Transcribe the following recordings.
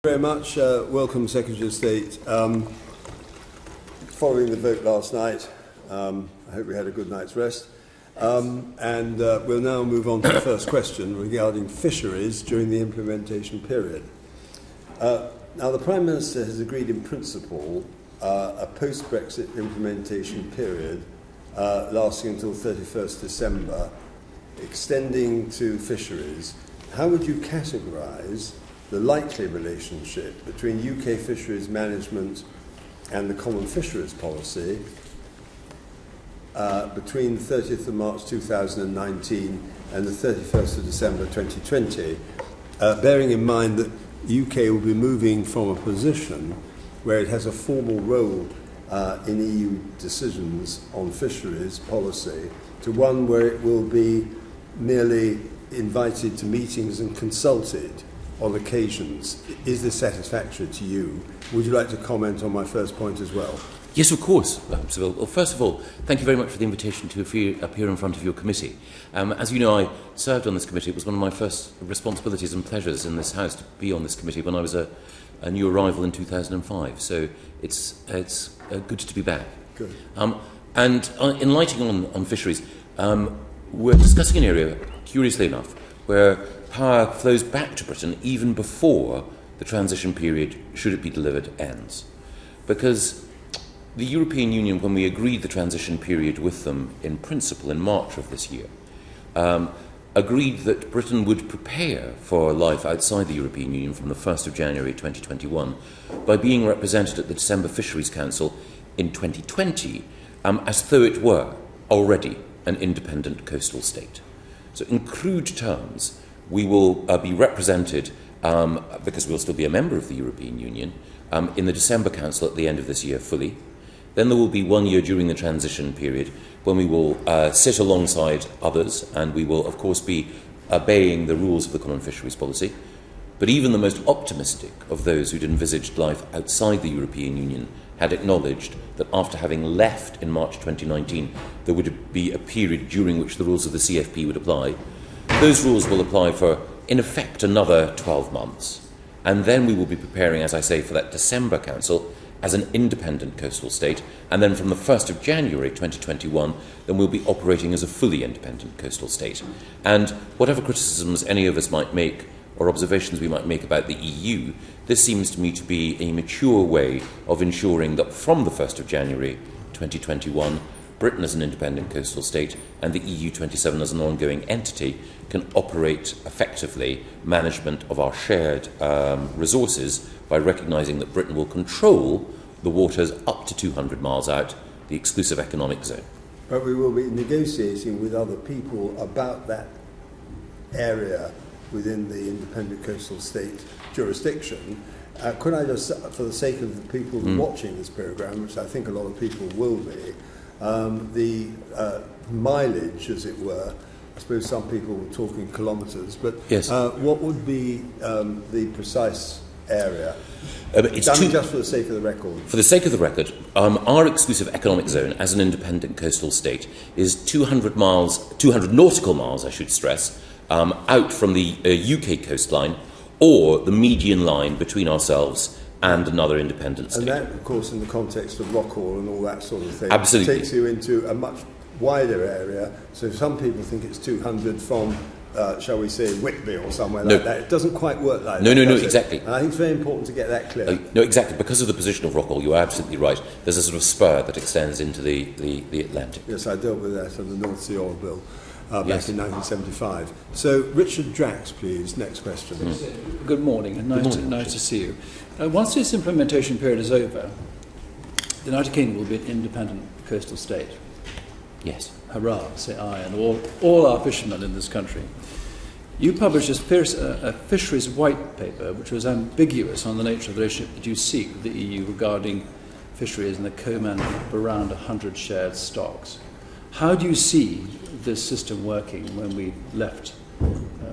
Very much. Welcome, Secretary of State. Following the vote last night, I hope we had a good night's rest. And we'll now move on to the first question regarding fisheries during the implementation period. Now, the Prime Minister has agreed in principle a post-Brexit implementation period lasting until 31st December, extending to fisheries. How would you categorise the likely relationship between UK fisheries management and the common fisheries policy between the 30th of March 2019 and the 31st of December 2020, bearing in mind that the UK will be moving from a position where it has a formal role in EU decisions on fisheries policy to one where it will be merely invited to meetings and consulted on occasions. Is this satisfactory to you? Would you like to comment on my first point as well? Yes, of course, Sir. Well, first of all, thank you very much for the invitation to appear in front of your committee. As you know, I served on this committee. It was one of my first responsibilities and pleasures in this House to be on this committee when I was a new arrival in 2005. So it's good to be back. Good. And enlightening on fisheries, we're discussing an area, curiously enough, where power flows back to Britain even before the transition period, should it be delivered, ends. Because the European Union, when we agreed the transition period with them in principle in March of this year, agreed that Britain would prepare for life outside the European Union from the 1st of January 2021 by being represented at the December Fisheries Council in 2020 as though it were already an independent coastal state. So in crude terms, we will be represented, because we'll still be a member of the European Union, in the December Council at the end of this year fully. Then there will be 1 year during the transition period when we will sit alongside others, and we will, of course, be obeying the rules of the Common Fisheries Policy. But even the most optimistic of those who'd envisaged life outside the European Union had acknowledged that after having left in March 2019, there would be a period during which the rules of the CFP would apply. Those rules will apply for, in effect, another 12 months. And then we will be preparing, as I say, for that December Council as an independent coastal state. And then from the 1st of January 2021, then we'll be operating as a fully independent coastal state. And whatever criticisms any of us might make or observations we might make about the EU, this seems to me to be a mature way of ensuring that from the 1st of January 2021, Britain as an independent coastal state and the EU 27 as an ongoing entity can operate effectively management of our shared resources by recognising that Britain will control the waters up to 200 miles out, the exclusive economic zone. But we will be negotiating with other people about that area within the independent coastal state jurisdiction. Could I just, for the sake of the people watching this programme, which I think a lot of people will be, the mileage, as it were, I suppose some people were talking kilometres, but yes. What would be the precise area? It's just for the sake of the record. For the sake of the record, our exclusive economic zone as an independent coastal state is 200 nautical miles, I should stress, out from the UK coastline or the median line between ourselves and another independent state. And that, of course, in the context of Rockall and all that sort of thing, absolutely takes you into a much wider area. So some people think it's 200 from, shall we say, Whitby or somewhere like that. It doesn't quite work like that. No, exactly. And I think it's very important to get that clear. No, exactly. Because of the position of Rockall, you're absolutely right. There's a sort of spur that extends into the Atlantic. Yes, I dealt with that on the North Sea Oil Bill. Back in 1975. So, Richard Drax, please. Next question. Good morning, and nice to see you. Once this implementation period is over, the United Kingdom will be an independent coastal state. Yes. Hurrah, say I, and all our fishermen in this country. You published a fisheries white paper, which was ambiguous on the nature of the relationship that you seek with the EU regarding fisheries and the co-management of around 100 shared stocks. How do you see this system working when we left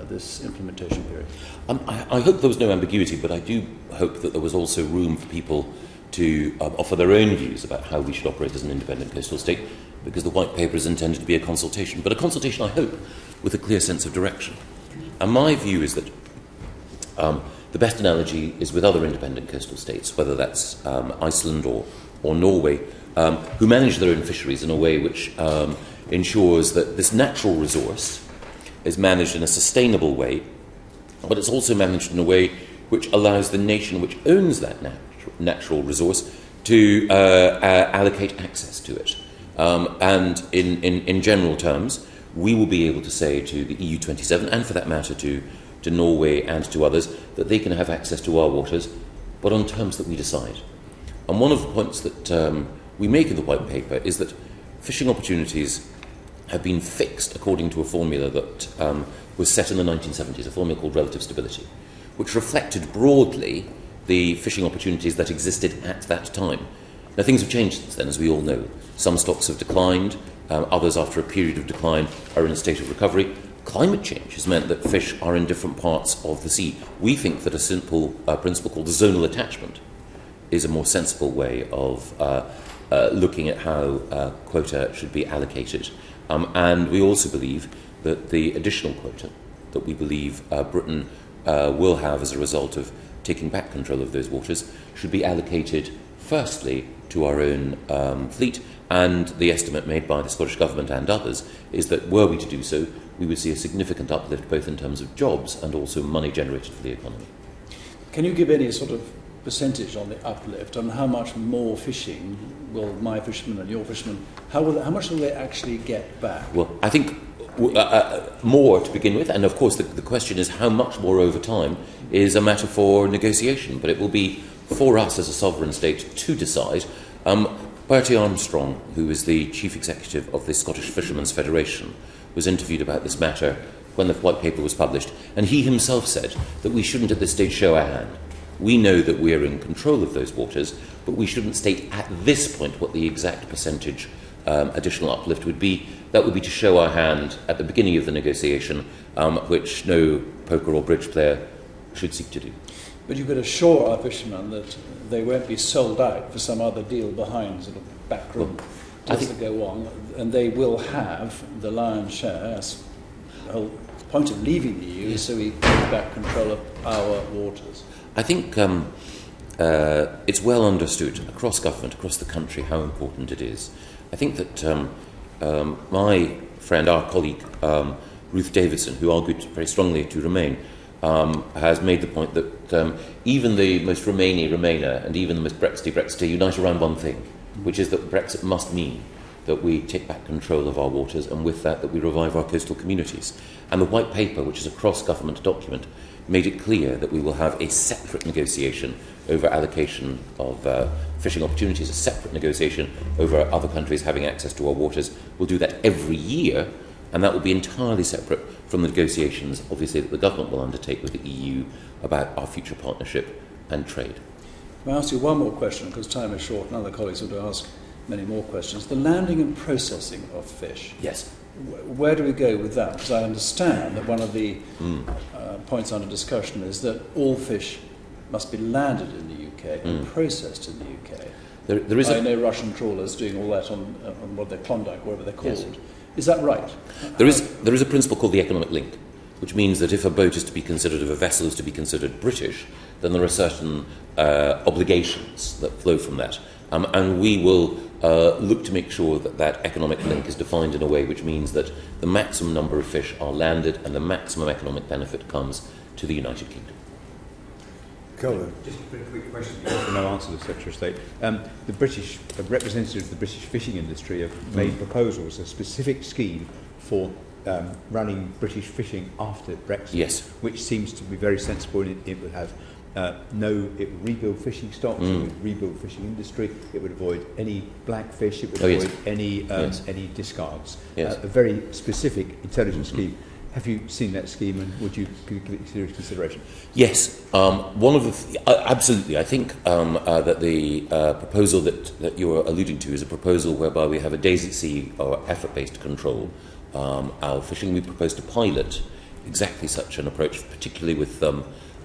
this implementation period? I hope there was no ambiguity, but I do hope that there was also room for people to offer their own views about how we should operate as an independent coastal state, because the white paper is intended to be a consultation, but a consultation, I hope, with a clear sense of direction. And my view is that the best analogy is with other independent coastal states, whether that's Iceland or Norway, who manage their own fisheries in a way which ensures that this natural resource is managed in a sustainable way, but it's also managed in a way which allows the nation which owns that natural resource to allocate access to it. And in general terms, we will be able to say to the EU27, and for that matter to Norway and to others, that they can have access to our waters, but on terms that we decide. And one of the points that we make in the White Paper is that fishing opportunities have been fixed according to a formula that was set in the 1970s, a formula called relative stability, which reflected broadly the fishing opportunities that existed at that time. Now, things have changed since then, as we all know. Some stocks have declined, others, after a period of decline, are in a state of recovery. Climate change has meant that fish are in different parts of the sea. We think that a simple principle called zonal attachment is a more sensible way of looking at how quota should be allocated. And we also believe that the additional quota that we believe Britain will have as a result of taking back control of those waters should be allocated firstly to our own fleet, and the estimate made by the Scottish Government and others is that were we to do so, we would see a significant uplift both in terms of jobs and also money generated for the economy. Can you give any sort of percentage on the uplift, on how much more fishing will my fishermen and your fishermen, how much will they actually get back? Well, I think more to begin with, and of course the question is how much more over time is a matter for negotiation, but it will be for us as a sovereign state to decide. Bertie Armstrong, who is the chief executive of the Scottish Fishermen's Federation, was interviewed about this matter when the White Paper was published, and he himself said that we shouldn't at this stage show our hand. We know that we are in control of those waters, but we shouldn't state at this point what the exact percentage additional uplift would be. That would be to show our hand at the beginning of the negotiation, which no poker or bridge player should seek to do. But you could assure our fishermen that they won't be sold out for some other deal behind, sort of backroom deals that go on, and they will have the lion's share. The whole point of leaving the EU is so we get back control of our waters. I think it's well understood across government, across the country, how important it is. I think that my friend, our colleague, Ruth Davidson, who argued very strongly to remain, has made the point that even the most Remainer and even the most Brexiteer unite around one thing, which is that Brexit must mean that we take back control of our waters, and with that we revive our coastal communities. And the White Paper, which is a cross-government document, made it clear that we will have a separate negotiation over allocation of fishing opportunities, a separate negotiation over other countries having access to our waters. We'll do that every year, and that will be entirely separate from the negotiations, obviously, that the government will undertake with the EU about our future partnership and trade. Can I ask you one more question, because time is short and other colleagues will ask many more questions. The landing and processing of fish. Yes. Where do we go with that? Because I understand that one of the points under discussion is that all fish must be landed in the UK and processed in the UK. There is I know Russian trawlers doing all that on what they're Klondike, whatever they're called. Yes. Is that right? There is a principle called the economic link, which means that if a boat is to be considered, if a vessel is to be considered British, then there are certain obligations that flow from that. And we will look to make sure that that economic link is defined in a way which means that the maximum number of fish are landed and the maximum economic benefit comes to the United Kingdom. Just a very quick question, no answer to the Secretary of State. The British representatives of the British fishing industry have made proposals, a specific scheme for running British fishing after Brexit, yes, which seems to be very sensible. It would have it would rebuild fishing stocks, it would rebuild fishing industry, it would avoid any blackfish, it would avoid any discards. Yes. A very specific, intelligent scheme. Have you seen that scheme, and would you give it serious consideration? Yes, one of the absolutely. I think that the proposal that you are alluding to is a proposal whereby we have a days at sea or effort-based control our fishing. We propose to pilot exactly such an approach, particularly with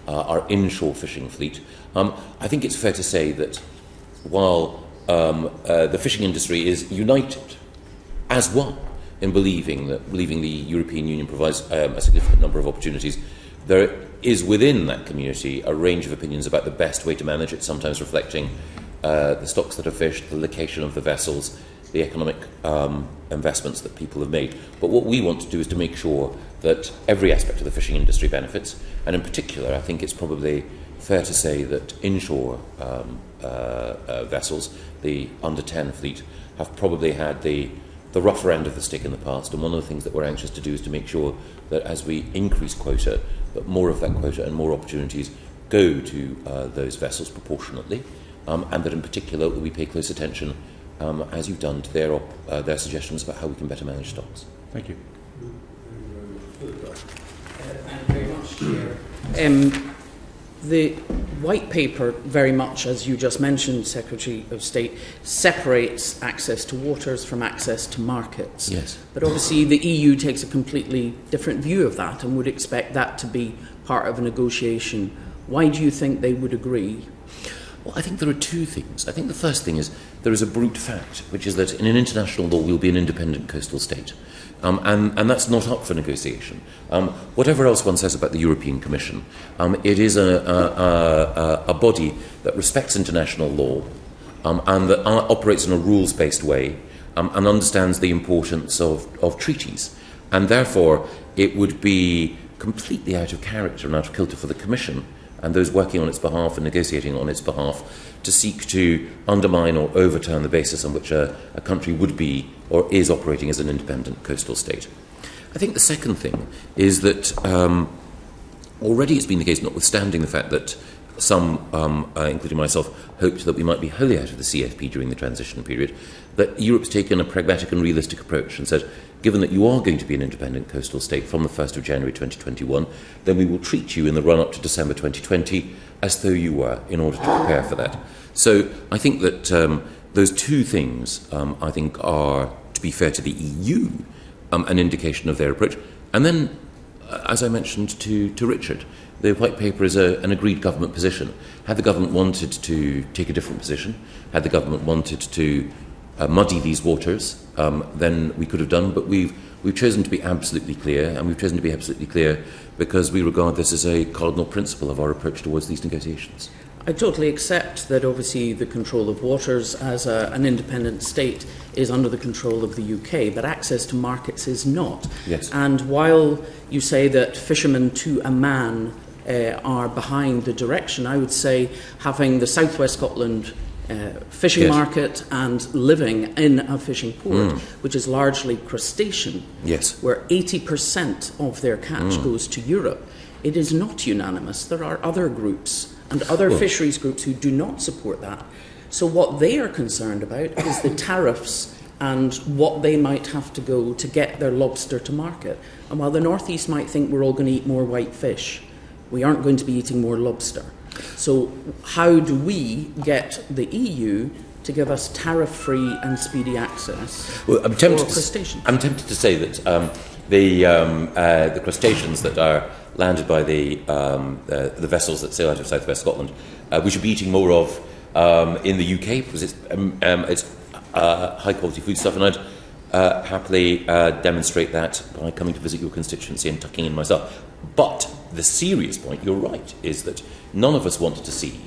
our inshore fishing fleet. I think it's fair to say that while the fishing industry is united as one in believing the European Union provides a significant number of opportunities, There is within that community a range of opinions about the best way to manage it, sometimes reflecting the stocks that are fished, the location of the vessels, the economic investments that people have made. But what we want to do is to make sure that every aspect of the fishing industry benefits, and in particular, I think it's probably fair to say that inshore vessels, the under 10 fleet, have probably had the rougher end of the stick in the past, and one of the things that we're anxious to do is to make sure that as we increase quota, that more of that quota and more opportunities go to those vessels proportionately, and that in particular we pay close attention, as you've done, to their suggestions about how we can better manage stocks. Thank you. Thank you very much, Chair. The white paper, very much as you just mentioned, Secretary of State, separates access to waters from access to markets. Yes. But obviously the EU takes a completely different view of that and would expect that to be part of a negotiation. Why do you think they would agree? Well, I think there are two things. I think the first thing is there is a brute fact, which is that in an international law we'll be an independent coastal state. And that's not up for negotiation. Whatever else one says about the European Commission, it is a body that respects international law and that operates in a rules-based way and understands the importance of treaties. And therefore, it would be completely out of character and out of kilter for the Commission and those working on its behalf and negotiating on its behalf to seek to undermine or overturn the basis on which a country would be or is operating as an independent coastal state. I think the second thing is that already it's been the case, notwithstanding the fact that some, including myself, hoped that we might be wholly out of the CFP during the transition period, that Europe's taken a pragmatic and realistic approach and said, given that you are going to be an independent coastal state from the 1st of January 2021, then we will treat you in the run-up to December 2020 as though you were, in order to prepare for that. So I think that those two things, I think, are, to be fair to the EU, an indication of their approach. And then, as I mentioned to Richard, the white paper is an agreed government position. Had the government wanted to take a different position, had the government wanted to muddy these waters, then we could have done, but we've chosen to be absolutely clear, and we've chosen to be absolutely clear because we regard this as a cardinal principle of our approach towards these negotiations. I totally accept that obviously the control of waters as an independent state is under the control of the UK, but access to markets is not. Yes. And while you say that fishermen to a man are behind the direction, I would say having the South West Scotland fishing yes. market and living in a fishing port, which is largely crustacean, yes. where 80% of their catch goes to Europe, it is not unanimous. There are other groups and other fisheries groups who do not support that. So what they are concerned about is the tariffs and what they might have to go to get their lobster to market. And while the North East might think we're all going to eat more white fish, we aren't going to be eating more lobster. So how do we get the EU to give us tariff-free and speedy access for crustaceans? I'm tempted to say that the crustaceans that are landed by the vessels that sail out of South West Scotland, we should be eating more of in the UK because it's high-quality foodstuff, and I'd happily demonstrate that by coming to visit your constituency and tucking in myself. But the serious point, you're right, is that none of us wanted to see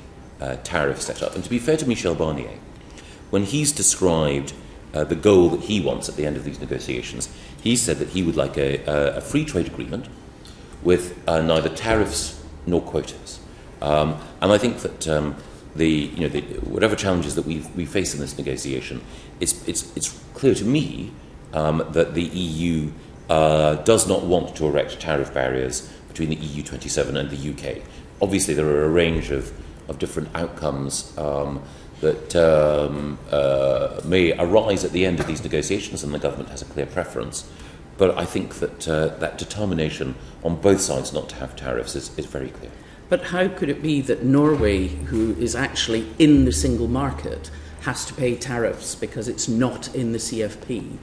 tariffs set up. And to be fair to Michel Barnier, when he's described the goal that he wants at the end of these negotiations, he said that he would like a free trade agreement with neither tariffs nor quotas. And I think that whatever challenges that we face in this negotiation, it's clear to me that the EU does not want to erect tariff barriers between the EU 27 and the UK. Obviously, there are a range of different outcomes that may arise at the end of these negotiations, and the government has a clear preference. But I think that that determination on both sides not to have tariffs is very clear. But how could it be that Norway, who is actually in the single market, has to pay tariffs because it's not in the CFP?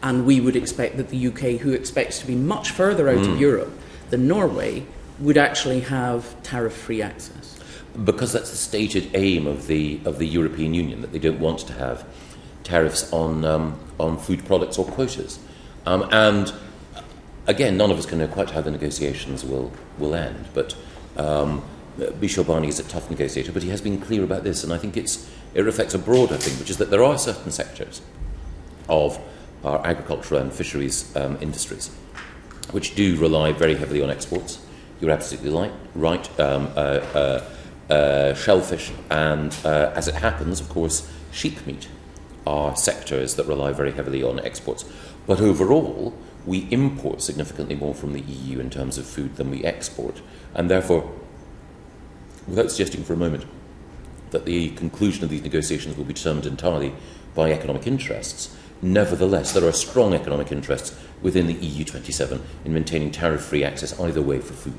And we would expect that the UK, who expects to be much further out of Europe than Norway, would actually have tariff-free access. Because that's the stated aim of the European Union, that they don't want to have tariffs on food products or quotas. And again, none of us can know quite how the negotiations will end, but Michel Barnier is a tough negotiator, but he has been clear about this, and I think it reflects a broader thing, which is that there are certain sectors of our agricultural and fisheries industries which do rely very heavily on exports. You're absolutely right. Shellfish and, as it happens, of course, sheep meat are sectors that rely very heavily on exports. But overall, we import significantly more from the EU in terms of food than we export. And therefore, without suggesting for a moment that the conclusion of these negotiations will be determined entirely by economic interests, nevertheless, there are strong economic interests within the EU 27 in maintaining tariff-free access either way for food.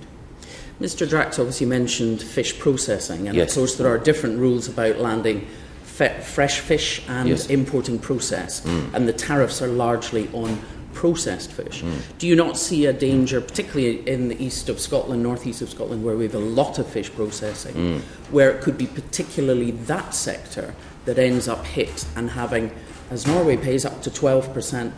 Mr. Drax obviously mentioned fish processing, and yes. of course there are different rules about landing fresh fish and yes. importing processed, and the tariffs are largely on processed fish. Do you not see a danger, particularly in the east of Scotland, northeast of Scotland, where we have a lot of fish processing, where it could be particularly that sector that ends up hit and having, as Norway pays, up to 12%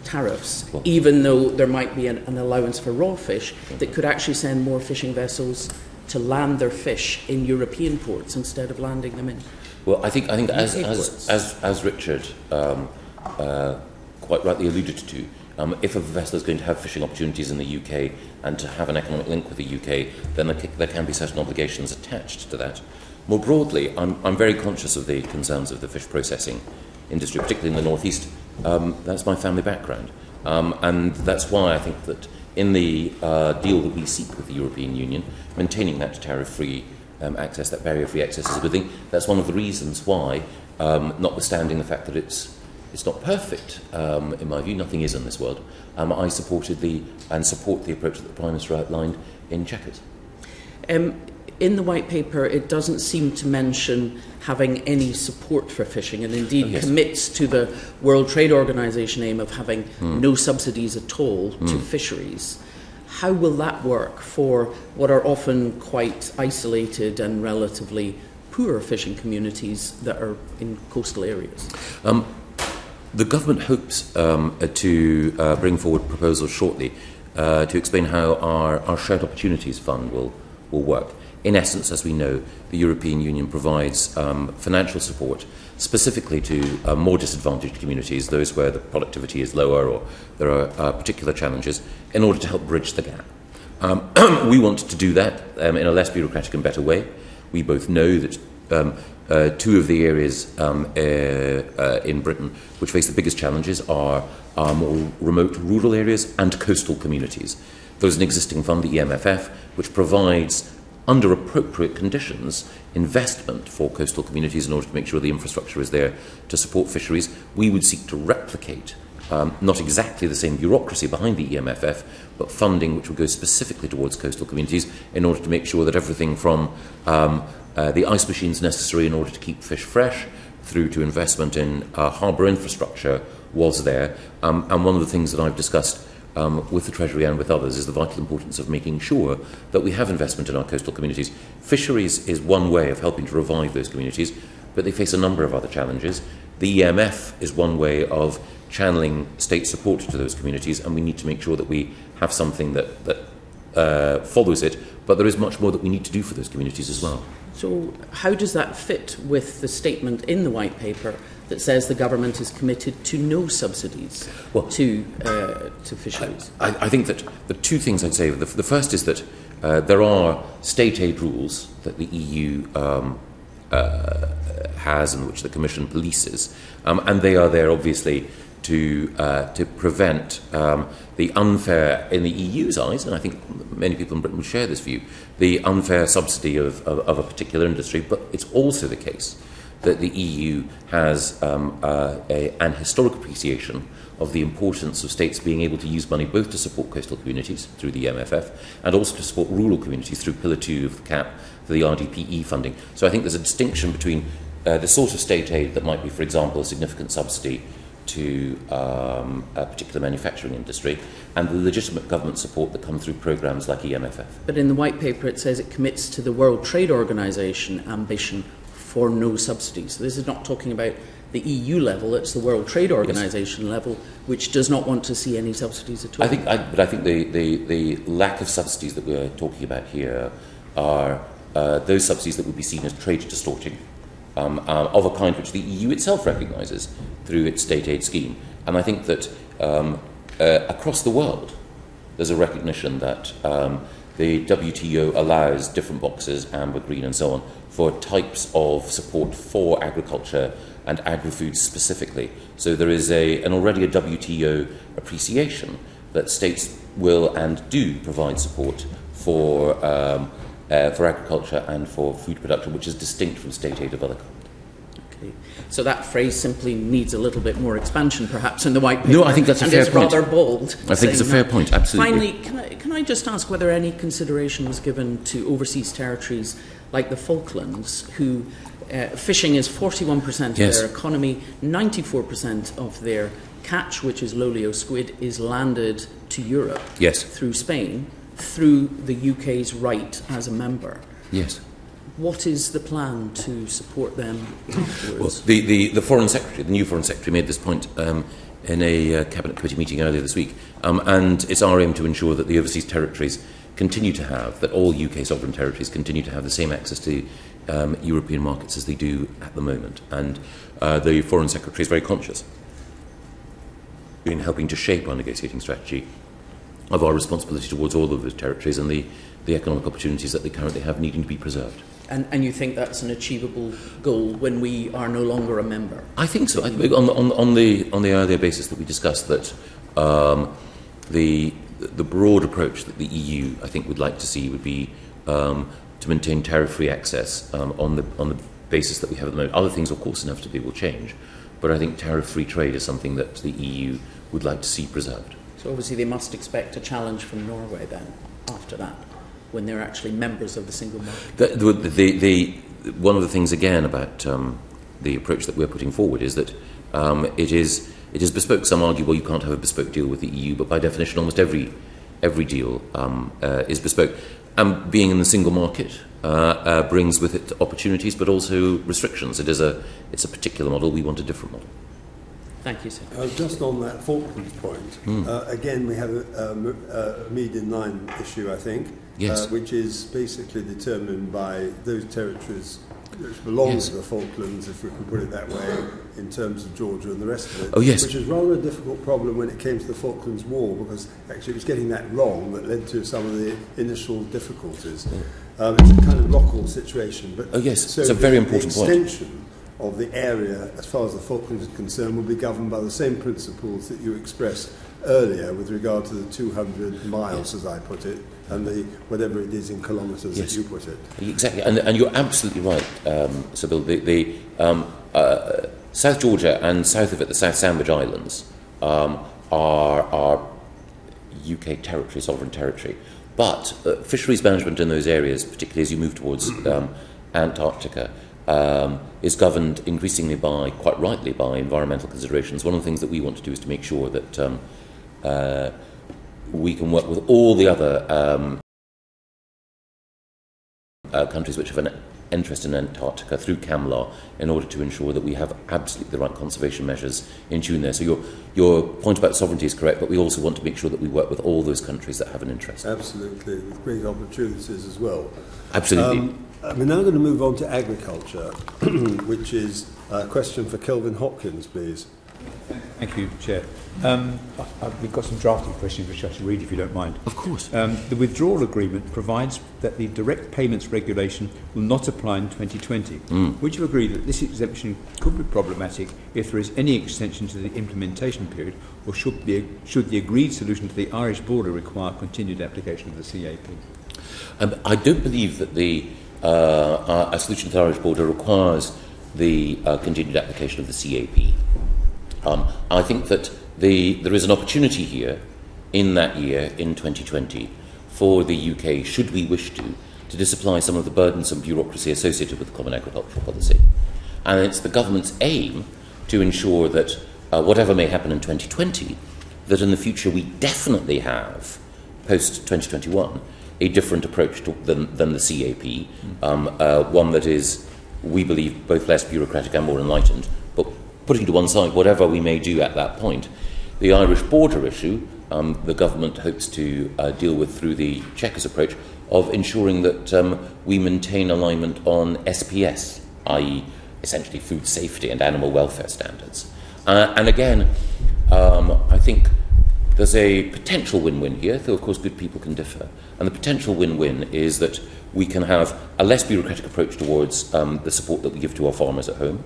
tariffs, even though there might be an allowance for raw fish, that could actually send more fishing vessels to land their fish in European ports instead of landing them in? Well, I think as Richard quite rightly alluded to, if a vessel is going to have fishing opportunities in the UK and to have an economic link with the UK, then there can be certain obligations attached to that. More broadly, I'm very conscious of the concerns of the fish processing industry, particularly in the northeast. That's my family background, and that's why I think that in the deal that we seek with the European Union, maintaining that tariff-free access, that barrier-free access is a good thing. That's one of the reasons why, notwithstanding the fact that it's not perfect, in my view, nothing is in this world, I supported and support the approach that the Prime Minister outlined in Chequers. In the White Paper, it doesn't seem to mention having any support for fishing, and indeed commits to the World Trade Organization aim of having no subsidies at all to fisheries. How will that work for what are often quite isolated and relatively poor fishing communities that are in coastal areas? The government hopes to bring forward proposals shortly to explain how our Shared Opportunities Fund will work. In essence, as we know, the European Union provides financial support specifically to more disadvantaged communities, those where the productivity is lower or there are particular challenges, in order to help bridge the gap. We want to do that in a less bureaucratic and better way. We both know that two of the areas in Britain which face the biggest challenges are more remote rural areas and coastal communities. There's an existing fund, the EMFF, which provides, under appropriate conditions, investment for coastal communities in order to make sure the infrastructure is there to support fisheries. We would seek to replicate not exactly the same bureaucracy behind the EMFF, but funding which would go specifically towards coastal communities in order to make sure that everything from the ice machines necessary in order to keep fish fresh through to investment in harbour infrastructure was there. And one of the things that I've discussed with the Treasury and with others is the vital importance of making sure that we have investment in our coastal communities. Fisheries is one way of helping to revive those communities, but they face a number of other challenges. The EMF is one way of channeling state support to those communities, and we need to make sure that we have something that follows it, but there is much more that we need to do for those communities as well. So how does that fit with the statement in the White Paper that says the government is committed to no subsidies to fisheries? I think that the two things I'd say, the first is that there are state aid rules that the EU has and which the Commission polices, and they are there obviously to prevent the unfair, in the EU's eyes, and I think many people in Britain would share this view, the unfair subsidy of a particular industry. But it's also the case that the EU has an historic appreciation of the importance of states being able to use money both to support coastal communities through the MFF and also to support rural communities through Pillar 2 of the CAP for the RDPE funding. So I think there's a distinction between the sort of state aid that might be, for example, a significant subsidy to a particular manufacturing industry and the legitimate government support that comes through programmes like EMFF. But in the White Paper it says it commits to the World Trade Organization ambition for no subsidies. So this is not talking about the EU level, it's the World Trade Organization level, which does not want to see any subsidies at all. I think the lack of subsidies that we're talking about here are those subsidies that would be seen as trade distorting, of a kind which the EU itself recognises through its state aid scheme. And I think that across the world there's a recognition that the WTO allows different boxes, amber, green and so on, for types of support for agriculture and agri-foods specifically. So there is already a WTO appreciation that states will and do provide support for agriculture and for food production, which is distinct from state aid of other kind. Okay. So that phrase simply needs a little bit more expansion, perhaps, in the white paper. No, I think that's a fair point. It's rather bold. I think it's a fair point, absolutely. Finally, can I just ask whether any consideration was given to overseas territories like the Falklands, who fishing is 41% of Yes. their economy, 94% of their catch, which is lolio squid, is landed to Europe Yes. through Spain, through the UK's right as a member. Yes. What is the plan to support them afterwards? Well, the Foreign Secretary, the new Foreign Secretary, made this point in a Cabinet Committee meeting earlier this week, and it's our aim to ensure that the overseas territories continue to have, that all UK sovereign territories continue to have the same access to European markets as they do at the moment. And the Foreign Secretary is very conscious in helping to shape our negotiating strategy of our responsibility towards all of those territories and the economic opportunities that they currently have needing to be preserved. And you think that's an achievable goal when we are no longer a member? I think so. I think on the earlier basis that we discussed, that the broad approach that the EU, I think, would like to see would be to maintain tariff-free access on the basis that we have at the moment. Other things, of course, inevitably will change, but I think tariff-free trade is something that the EU would like to see preserved. So obviously they must expect a challenge from Norway then, after that, when they're actually members of the single market. One of the things, again, about the approach that we're putting forward is that it is bespoke. Some argue, well, you can't have a bespoke deal with the EU, but by definition almost every deal is bespoke. And being in the single market brings with it opportunities but also restrictions. It's a particular model. We want a different model. Thank you, sir. Just on that Falklands point, again we have a median line issue, I think, Yes. which is basically determined by those territories which belong Yes. to the Falklands, if we can put it that way, in terms of Georgia and the rest of it. Oh, yes. Which is rather a difficult problem when it came to the Falklands War, because actually it was getting that wrong that led to some of the initial difficulties. It's a kind of local situation. But Oh, yes. so It's a very important point. The extension of the area, as far as the Falklands is concerned, will be governed by the same principles that you expressed earlier with regard to the 200 miles, as I put it, and the whatever it is in kilometres Yes. that you put it. Exactly, and you're absolutely right, Sir Bill. The South Georgia and south of it, the South Sandwich Islands, are UK territory, sovereign territory. But fisheries management in those areas, particularly as you move towards Antarctica, is governed increasingly quite rightly, by environmental considerations. One of the things that we want to do is to make sure that we can work with all the other countries which have an interest in Antarctica through CAMLA in order to ensure that we have absolutely the right conservation measures in tune there. So your point about sovereignty is correct, but we also want to make sure that we work with all those countries that have an interest. Absolutely, with great opportunities as well. Absolutely. We're now going to move on to agriculture, which is a question for Kelvin Hopkins, please. Thank you, Chair. We've got some drafting questions which I should read if you don't mind. Of course. The withdrawal agreement provides that the direct payments regulation will not apply in 2020. Would you agree that this exemption could be problematic if there is any extension to the implementation period, or should the agreed solution to the Irish border require continued application of the CAP? I don't believe that a solution to the Irish border requires the continued application of the CAP. I think that there is an opportunity here in that year, in 2020, for the UK, should we wish to disapply some of the burdensome bureaucracy associated with the Common Agricultural Policy. And it's the government's aim to ensure that whatever may happen in 2020, that in the future we definitely have, post-2021, a different approach than the CAP, one that is, we believe, both less bureaucratic and more enlightened, putting to one side whatever we may do at that point, the Irish border issue, the government hopes to deal with through the Chequers approach of ensuring that we maintain alignment on SPS, i.e. essentially food safety and animal welfare standards. And again, I think there's a potential win-win here, though of course good people can differ. And the potential win-win is that we can have a less bureaucratic approach towards the support that we give to our farmers at home,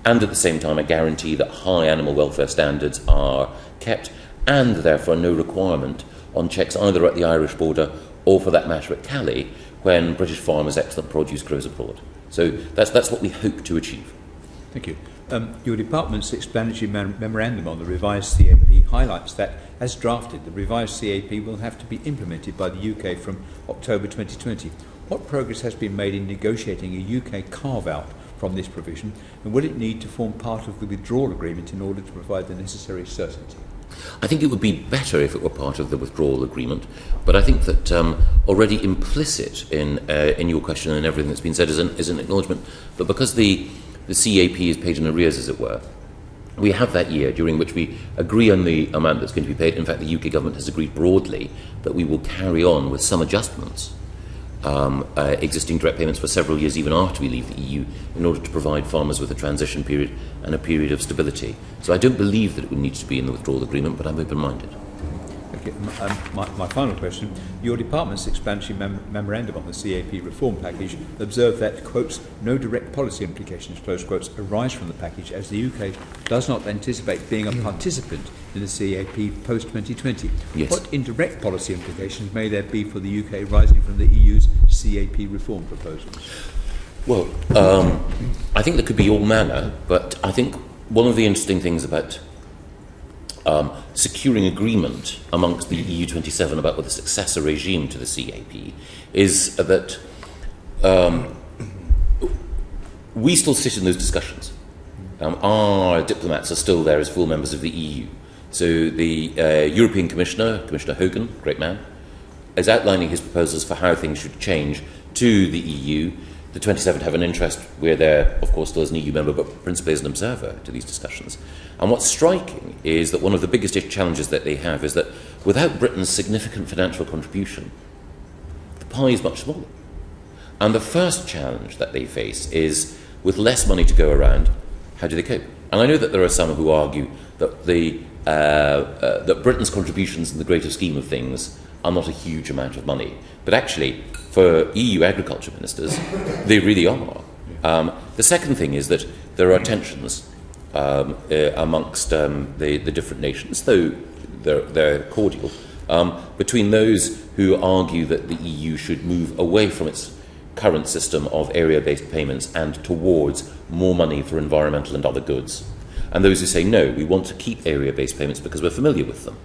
and at the same time a guarantee that high animal welfare standards are kept, and therefore no requirement on checks either at the Irish border or, for that matter, at Calais, when British farmers' excellent produce grows abroad. So that's what we hope to achieve. Thank you. Your department's explanatory memorandum on the revised CAP highlights that, as drafted, the revised CAP will have to be implemented by the UK from October 2020. What progress has been made in negotiating a UK carve-out from this provision, and will it need to form part of the withdrawal agreement in order to provide the necessary certainty? I think it would be better if it were part of the withdrawal agreement, but I think that already implicit in your question and everything that's been said is an acknowledgement that because the CAP is paid in arrears, as it were, we have that year during which we agree on the amount that's going to be paid. In fact, the UK government has agreed broadly that we will carry on with some adjustments, existing direct payments for several years even after we leave the EU, in order to provide farmers with a transition period and a period of stability. So I don't believe that it would need to be in the withdrawal agreement, but I'm open-minded. Okay. My final question. Your department's explanatory memorandum on the CAP reform package observed that, quotes, no direct policy implications, close quotes, arise from the package as the UK does not anticipate being a participant in the CAP post-2020. Yes. What indirect policy implications may there be for the UK rising from the EU's CAP reform proposals? Well, I think there could be all manner, but I think one of the interesting things about securing agreement amongst the EU27 about what the successor regime to the CAP is that we still sit in those discussions. Our diplomats are still there as full members of the EU. So the European Commissioner, Commissioner Hogan, great man, is outlining his proposals for how things should change to the EU. The 27 have an interest. We're there, of course, still as an EU member, but principally as an observer to these discussions. And what's striking is that one of the biggest challenges that they have is that without Britain's significant financial contribution, the pie is much smaller. And the first challenge that they face is, with less money to go around, how do they cope? And I know that there are some who argue that that Britain's contributions in the greater scheme of things are not a huge amount of money. But actually, for EU agriculture ministers, they really are. The second thing is that there are tensions amongst the different nations, though they're cordial, between those who argue that the EU should move away from its current system of area-based payments and towards more money for environmental and other goods, and those who say, no, we want to keep area-based payments because we're familiar with them.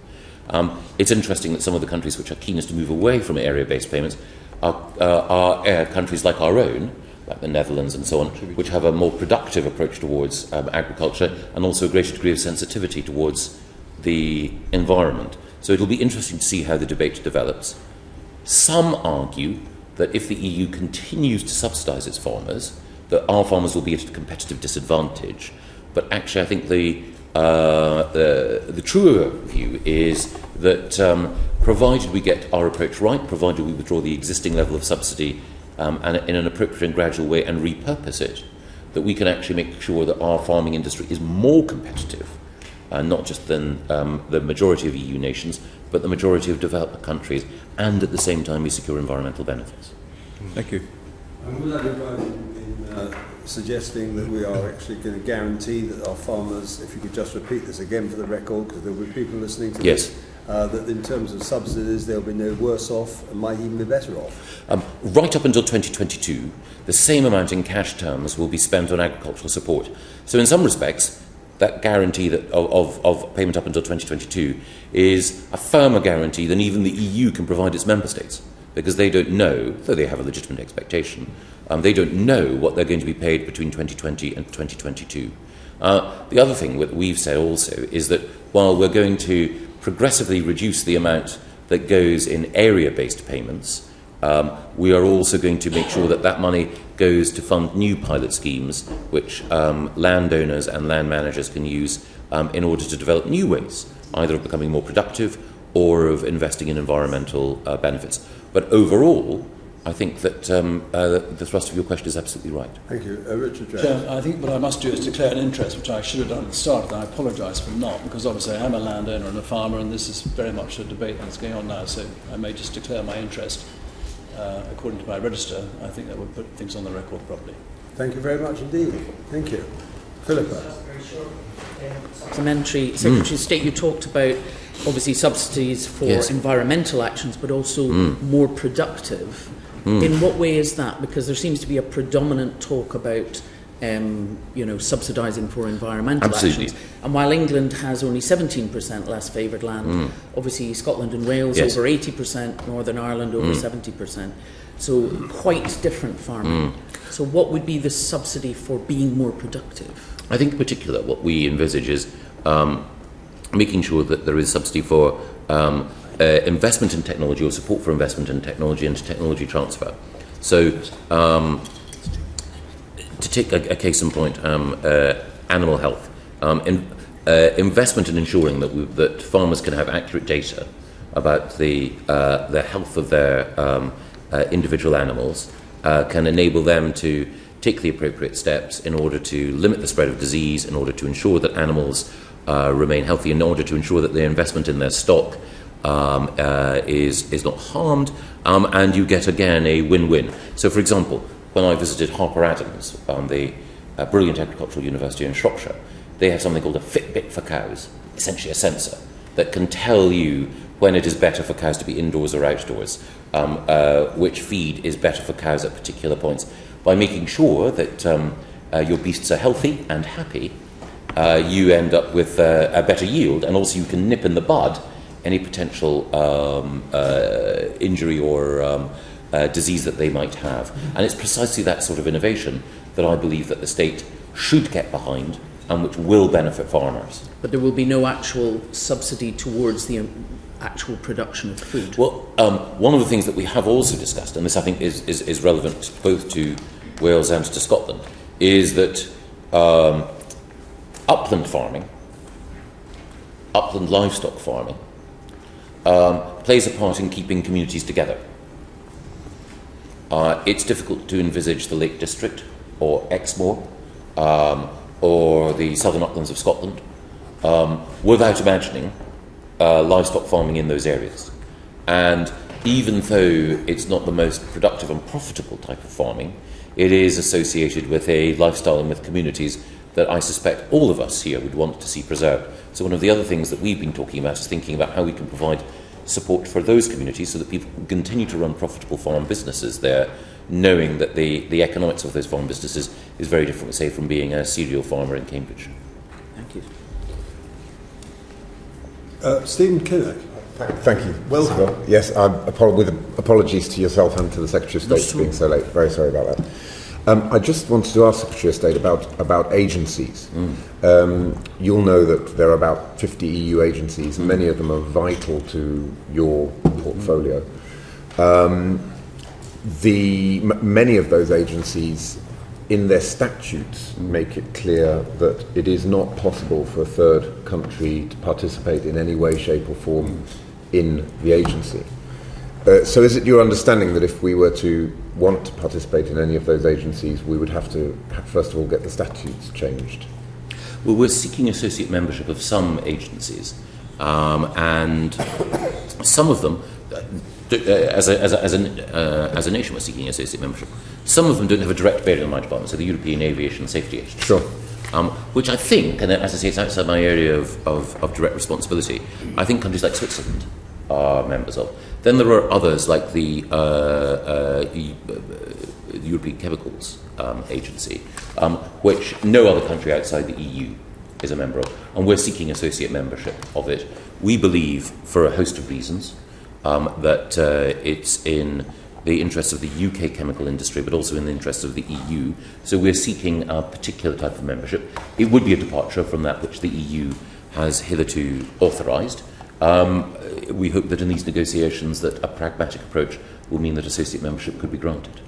It's interesting that some of the countries which are keenest to move away from area-based payments are countries like our own, like the Netherlands and so on, which have a more productive approach towards agriculture and also a greater degree of sensitivity towards the environment. So it'll be interesting to see how the debate develops. Some argue that if the EU continues to subsidise its farmers, that our farmers will be at a competitive disadvantage. But actually, I think the truer view is that provided we get our approach right, provided we withdraw the existing level of subsidy and in an appropriate and gradual way and repurpose it, that we can actually make sure that our farming industry is more competitive, not just than the majority of EU nations, but the majority of developed countries, and at the same time we secure environmental benefits. Thank you. And would I be right in suggesting that we are actually going to guarantee that our farmers, if you could just repeat this again for the record, because there will be people listening to yes. this, that in terms of subsidies they'll be no worse off and might even be better off? Right up until 2022, the same amount in cash terms will be spent on agricultural support. So in some respects, that guarantee that of payment up until 2022 is a firmer guarantee than even the EU can provide its member states, because they don't know, though they have a legitimate expectation, they don't know what they're going to be paid between 2020 and 2022. The other thing that we've said also is that while we're going to progressively reduce the amount that goes in area-based payments, We are also going to make sure that that money goes to fund new pilot schemes which landowners and land managers can use in order to develop new ways, either of becoming more productive or of investing in environmental benefits. But overall, I think that the thrust of your question is absolutely right. Thank you. Richard Jones. Chair, I think what I must do is declare an interest, which I should have done at the start, and I apologise for not, because obviously I am a landowner and a farmer, and this is very much a debate that's going on now, so I may just declare my interest. According to my register, I think that would put things on the record properly. Thank you very much indeed. Thank you. Philippa. Supplementary Secretary of State, you talked about obviously subsidies for environmental actions, but also more productive. In what way is that? Because there seems to be a predominant talk about subsidising for environmental actions. And while England has only 17% less favoured land, obviously Scotland and Wales over 80%, Northern Ireland over 70%. So quite different farming. So what would be the subsidy for being more productive? I think in particular what we envisage is making sure that there is subsidy for investment in technology or support for investment in technology and technology transfer. So to take a case in point, animal health, investment in ensuring that farmers can have accurate data about the health of their individual animals can enable them to take the appropriate steps in order to limit the spread of disease, in order to ensure that animals remain healthy, in order to ensure that their investment in their stock is not harmed, and you get again a win-win. So, for example, when I visited Harper Adams, the brilliant agricultural university in Shropshire, they have something called a Fitbit for cows, essentially a sensor that can tell you when it is better for cows to be indoors or outdoors, which feed is better for cows at particular points. By making sure that your beasts are healthy and happy, you end up with a better yield, and also you can nip in the bud any potential injury or disease that they might have. And it's precisely that sort of innovation that I believe that the state should get behind and which will benefit farmers. But there will be no actual subsidy towards the actual production of food? Well, one of the things that we have also discussed, and this I think is relevant both to Wales and to Scotland, is that upland farming, upland livestock farming, plays a part in keeping communities together. It's difficult to envisage the Lake District or Exmoor or the southern uplands of Scotland without imagining livestock farming in those areas. And even though it's not the most productive and profitable type of farming, it is associated with a lifestyle and with communities that I suspect all of us here would want to see preserved. So one of the other things that we've been talking about is thinking about how we can provide support for those communities so that people can continue to run profitable farm businesses there, knowing that the economics of those farm businesses is very different, say, from being a cereal farmer in Cambridge. Thank you. Stephen Kinnock. Thank you. Welcome. Yes, with apologies to yourself and to the Secretary of State for being so late. Very sorry about that. I just wanted to ask Secretary of State about agencies. You'll know that there are about 50 EU agencies, and many of them are vital to your portfolio. Many of those agencies, in their statutes, make it clear that it is not possible for a third country to participate in any way, shape or form in the agency. So is it your understanding that if we were to want to participate in any of those agencies, we would have to, first of all, get the statutes changed? Well, we're seeking associate membership of some agencies, and some of them, as a nation, we're seeking associate membership. Some of them don't have a direct bearing on my department, so the European Aviation Safety Agency. Sure. Which I think, and as I say, it's outside my area of direct responsibility, I think countries like Switzerland are members of. Then there are others like the European Chemicals Agency, which no other country outside the EU is a member of, and we're seeking associate membership of it. We believe, for a host of reasons, that it's in the interests of the UK chemical industry, but also in the interests of the EU. So we're seeking a particular type of membership. It would be a departure from that which the EU has hitherto authorised, We hope that in these negotiations that a pragmatic approach will mean that associate membership could be granted.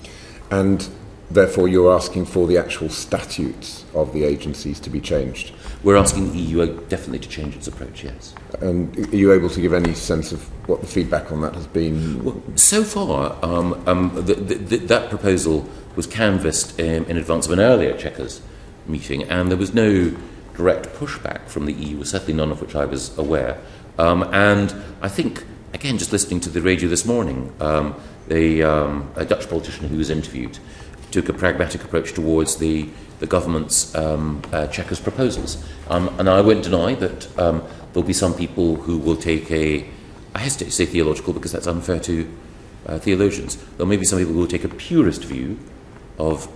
And therefore you're asking for the actual statutes of the agencies to be changed? We're asking the EU definitely to change its approach, yes. And are you able to give any sense of what the feedback on that has been? Well, so far, that proposal was canvassed in advance of an earlier Chequers meeting, and there was no direct pushback from the EU, certainly none of which I was aware. And I think, again, just listening to the radio this morning, a Dutch politician who was interviewed took a pragmatic approach towards the government's Chequers proposals. And I won't deny that there'll be some people who will take I hesitate to say theological because that's unfair to theologians. There may be some people who will take a purist view of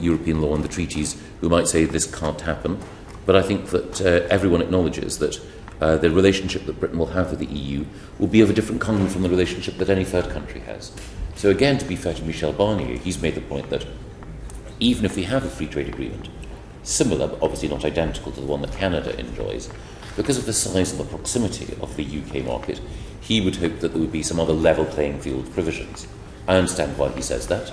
European law and the treaties who might say this can't happen. But I think that everyone acknowledges that the relationship that Britain will have with the EU will be of a different kind from the relationship that any third country has. So again, to be fair to Michel Barnier, he's made the point that even if we have a free trade agreement, similar but obviously not identical to the one that Canada enjoys, because of the size and the proximity of the UK market, he would hope that there would be some other level playing field provisions. I understand why he says that.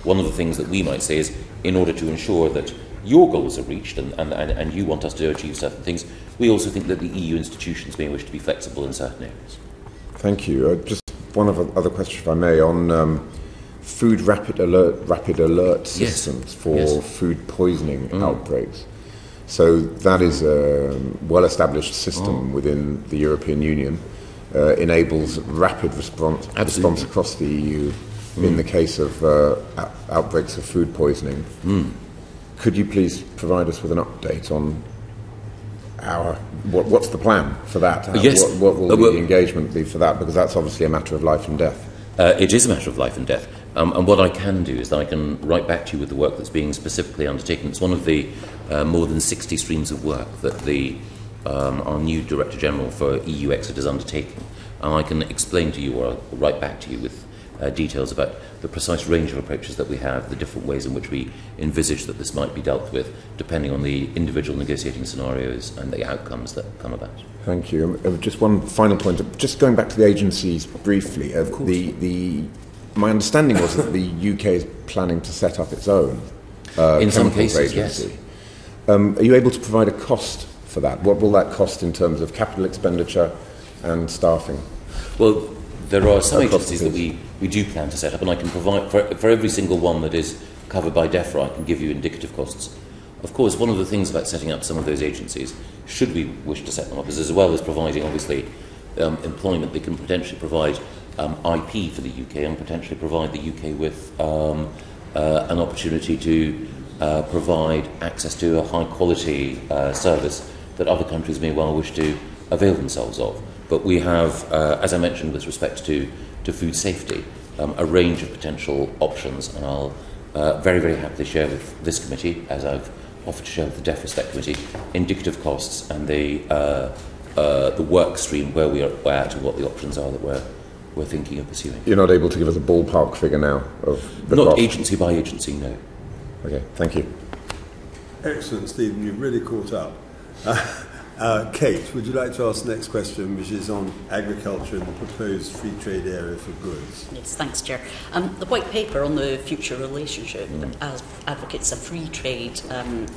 One of the things that we might say is, in order to ensure that your goals are reached and you want us to achieve certain things, we also think that the EU institutions may wish to be flexible in certain areas. Thank you. Just one other question, if I may, on food rapid alert systems for food poisoning outbreaks. So that is a well-established system within the European Union, enables rapid response across the EU in the case of outbreaks of food poisoning. Could you please provide us with an update on what's the plan for that? Yes. What will the engagement be for that? Because that's obviously a matter of life and death. It is a matter of life and death. And what I can do is that I can write back to you with the work that's being specifically undertaken. It's one of the more than 60 streams of work that our new Director General for EU Exit is undertaking. And I can explain to you, or I'll write back to you with details about the precise range of approaches that we have, the different ways in which we envisage that this might be dealt with, depending on the individual negotiating scenarios and the outcomes that come about. Thank you. Just one final point. Just going back to the agencies briefly. Of course. My understanding was that the UK is planning to set up its own in some cases, agency. yes. Are you able to provide a cost for that? What will that cost in terms of capital expenditure and staffing? Well, there are some agencies that we do plan to set up, and I can provide, for every single one that is covered by DEFRA, I can give you indicative costs. Of course, one of the things about setting up some of those agencies, should we wish to set them up, is as well as providing, obviously, employment, they can potentially provide IP for the UK and potentially provide the UK with an opportunity to provide access to a high-quality service that other countries may well wish to avail themselves of. But we have, as I mentioned with respect to food safety, a range of potential options, and I'll very, very happily share with this committee, as I've offered to share with the DEFRA Select Committee, indicative costs and the work stream where we are at and what the options are that we're thinking of pursuing. You're not able to give us a ballpark figure now of the Not cost? agency by agency, no. Okay, thank you. Excellent, Stephen. You've really caught up. Kate, would you like to ask the next question, which is on agriculture and the proposed free trade area for goods? Yes, thanks, Chair. The white paper on the future relationship advocates a free trade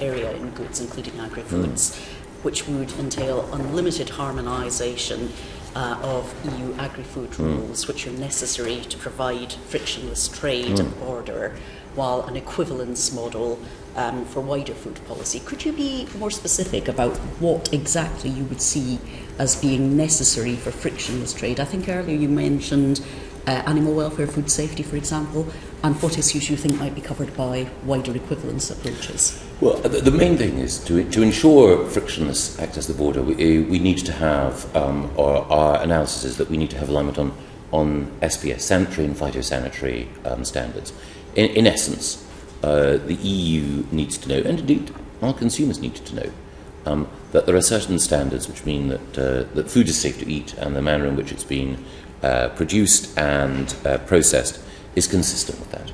area in goods, including agri-foods, which would entail unlimited harmonisation of EU agri-food rules, which are necessary to provide frictionless trade and order, while an equivalence model for wider food policy. Could you be more specific about what exactly you would see as being necessary for frictionless trade? I think earlier you mentioned animal welfare, food safety, for example, and what issues you think might be covered by wider equivalence approaches. Well, the main thing is to ensure frictionless access to the border, we need to have, or our analysis is that we need to have alignment on SPS, sanitary and phytosanitary standards. In essence, the EU needs to know, and indeed our consumers need to know, that there are certain standards which mean that food is safe to eat, and the manner in which it's been produced and processed is consistent with that.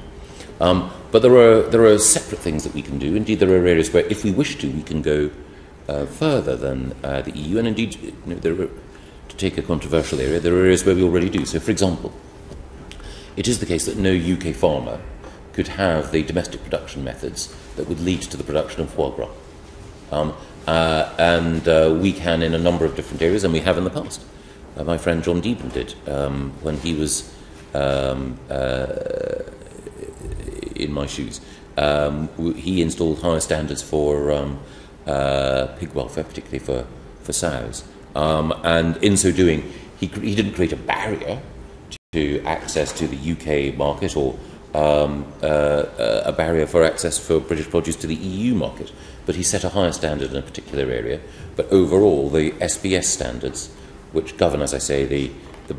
But there are separate things that we can do. Indeed, there are areas where, if we wish to, we can go further than the EU. And indeed, there are to take a controversial area, there are areas where we already do. So, for example, it is the case that no UK farmer could have the domestic production methods that would lead to the production of foie gras. We can in a number of different areas, and we have in the past. My friend John Deepen did when he was in my shoes. He installed higher standards for pig welfare, particularly for sows. And in so doing, he didn't create a barrier to access to the UK market or a barrier for access for British produce to the EU market, but he set a higher standard in a particular area. But overall, the SBS standards, which govern, as I say, the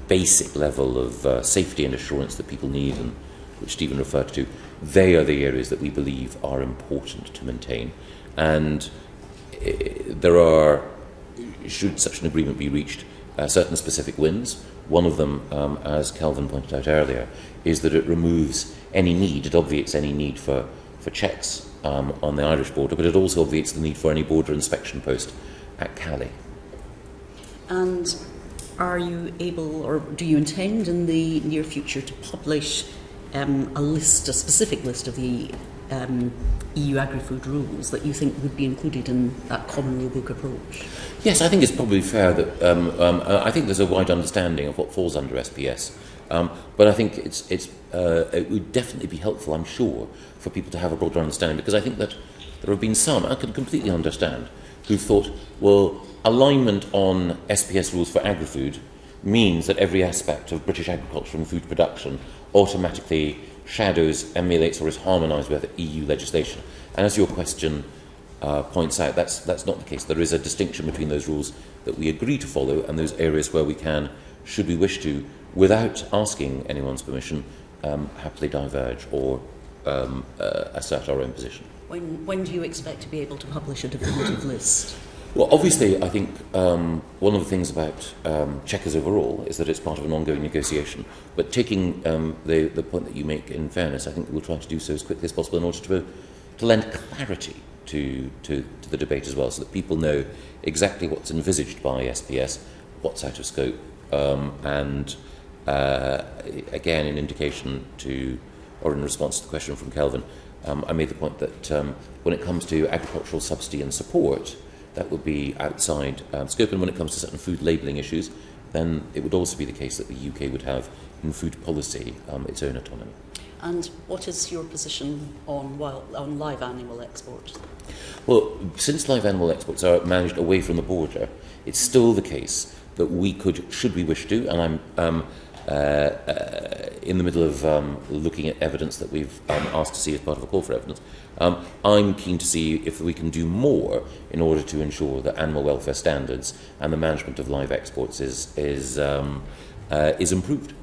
basic level of safety and assurance that people need, and which Stephen referred to, they are the areas that we believe are important to maintain. And there are, should such an agreement be reached, certain specific wins. One of them, as Calvin pointed out earlier, is that it removes any need, it obviates any need for checks on the Irish border, but it also obviates the need for any border inspection post at Calais. And are you able, or do you intend in the near future to publish a specific list of the EU agri-food rules that you think would be included in that common rulebook approach? Yes, I think it's probably fair that I think there's a wide understanding of what falls under SPS, but I think it would definitely be helpful, I'm sure, for people to have a broader understanding, because I think that there have been some, I can completely understand, who've thought, well, alignment on SPS rules for agri-food means that every aspect of British agriculture and food production automatically shadows, emulates, or is harmonised with EU legislation. And as your question points out, that's not the case. There is a distinction between those rules that we agree to follow and those areas where we can, should we wish to, without asking anyone's permission, happily diverge or assert our own position. When do you expect to be able to publish a definitive list? Well, obviously, I think one of the things about Chequers overall is that it's part of an ongoing negotiation. But taking the point that you make in fairness, I think we'll try to do so as quickly as possible in order to lend clarity to the debate as well, so that people know exactly what's envisaged by SPS, what's out of scope, and again, in indication to, or in response to the question from Kelvin, I made the point that when it comes to agricultural subsidy and support, that would be outside scope, and when it comes to certain food labelling issues, then it would also be the case that the UK would have, in food policy, its own autonomy. And what is your position on live animal exports? Well, since live animal exports are managed away from the border, it's still the case that we could, should we wish to, and I'm in the middle of looking at evidence that we've asked to see as part of a call for evidence. I'm keen to see if we can do more in order to ensure that animal welfare standards and the management of live exports is improved.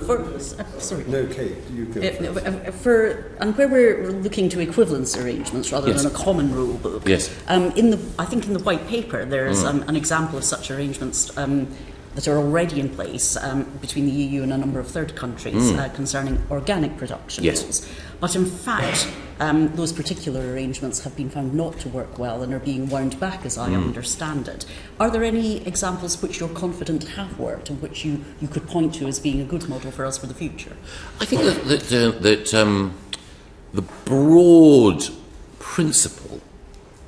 Sorry. No, Kate, you go first. And where we're looking to equivalence arrangements rather than a common rule book. Yes. I think in the white paper there's an example of such arrangements that are already in place between the EU and a number of third countries concerning organic production rules. But in fact, those particular arrangements have been found not to work well and are being wound back, as I understand it. Are there any examples which you're confident have worked and which you could point to as being a good model for us for the future? I think that the broad principle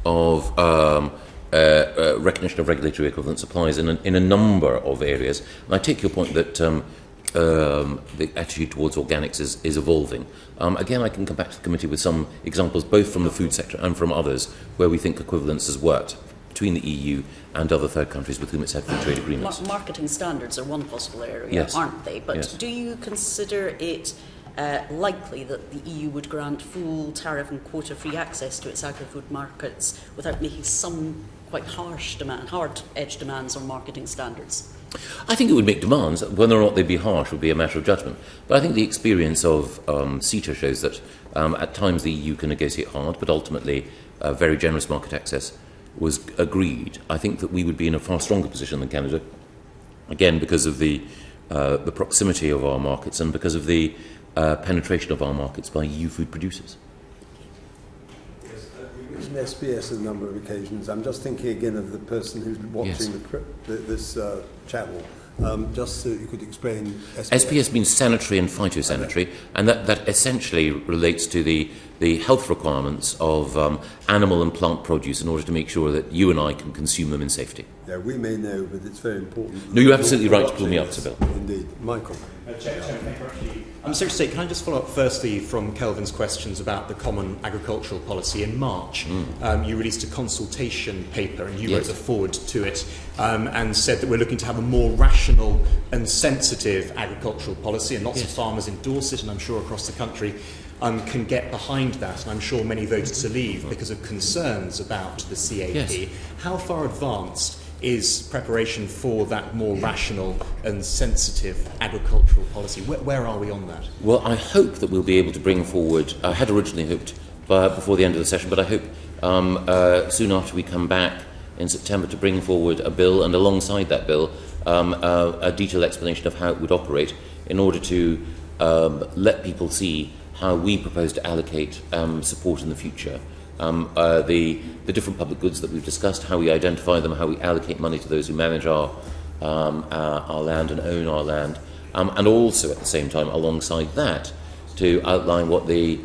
of recognition of regulatory equivalence applies in a number of areas. And I take your point that the attitude towards organics is evolving. Again, I can come back to the committee with some examples, both from the food sector and from others, where we think equivalence has worked between the EU and other third countries with whom it's had free trade agreements. Marketing standards are one possible area, aren't they? But do you consider it likely that the EU would grant full tariff and quota-free access to its agri-food markets without making some quite hard-edged demands on marketing standards? I think it would make demands. Whether or not they'd be harsh would be a matter of judgment. But I think the experience of CETA shows that at times the EU can negotiate hard, but ultimately very generous market access was agreed. I think that we would be in a far stronger position than Canada, again because of the proximity of our markets and because of the penetration of our markets by EU food producers. mentioned SPS a number of occasions. I'm just thinking again of the person who's watching this channel. Just so you could explain SPS. SPS means sanitary and phytosanitary, and that essentially relates to the health requirements of animal and plant produce in order to make sure that you and I can consume them in safety. Yeah, we may know, but it's very important. No, you're absolutely right to pull me up, Sybil. Indeed. Michael. Chairman, thank you actually. Secretary of State, can I just follow up firstly from Kelvin's questions about the Common Agricultural Policy? In March, you released a consultation paper and you wrote a forward to it and said that we're looking to have a more rational and sensitive agricultural policy, and lots of farmers endorse it, and I'm sure across the country can get behind that, and I'm sure many voted to leave because of concerns about the CAP. Yes. How far advanced is preparation for that more rational and sensitive agricultural policy? Where are we on that? Well, I hope that we'll be able to bring forward, I had originally hoped before the end of the session, but I hope soon after we come back in September to bring forward a bill, and alongside that bill a detailed explanation of how it would operate in order to let people see how we propose to allocate support in the future. The different public goods that we've discussed, how we identify them, how we allocate money to those who manage our land and own our land, and also at the same time, alongside that, to outline what the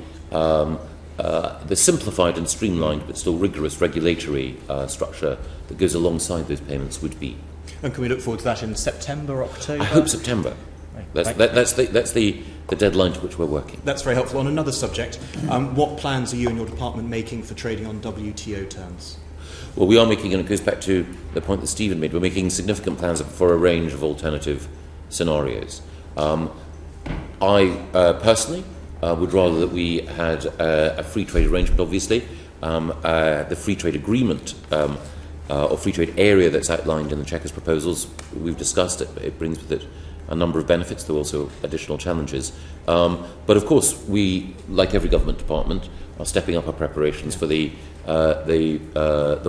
simplified and streamlined but still rigorous regulatory structure that goes alongside those payments would be. And can we look forward to that in September, October? I hope September. That's the deadline to which we're working. That's very helpful. On another subject, what plans are you and your department making for trading on WTO terms? Well, we are making, and it goes back to the point that Stephen made, we're making significant plans for a range of alternative scenarios. I personally would rather that we had a free trade arrangement, obviously. The free trade agreement or free trade area that's outlined in the Chequers proposals, we've discussed it. It brings with it a number of benefits, though also additional challenges. But of course, we, like every government department, are stepping up our preparations for the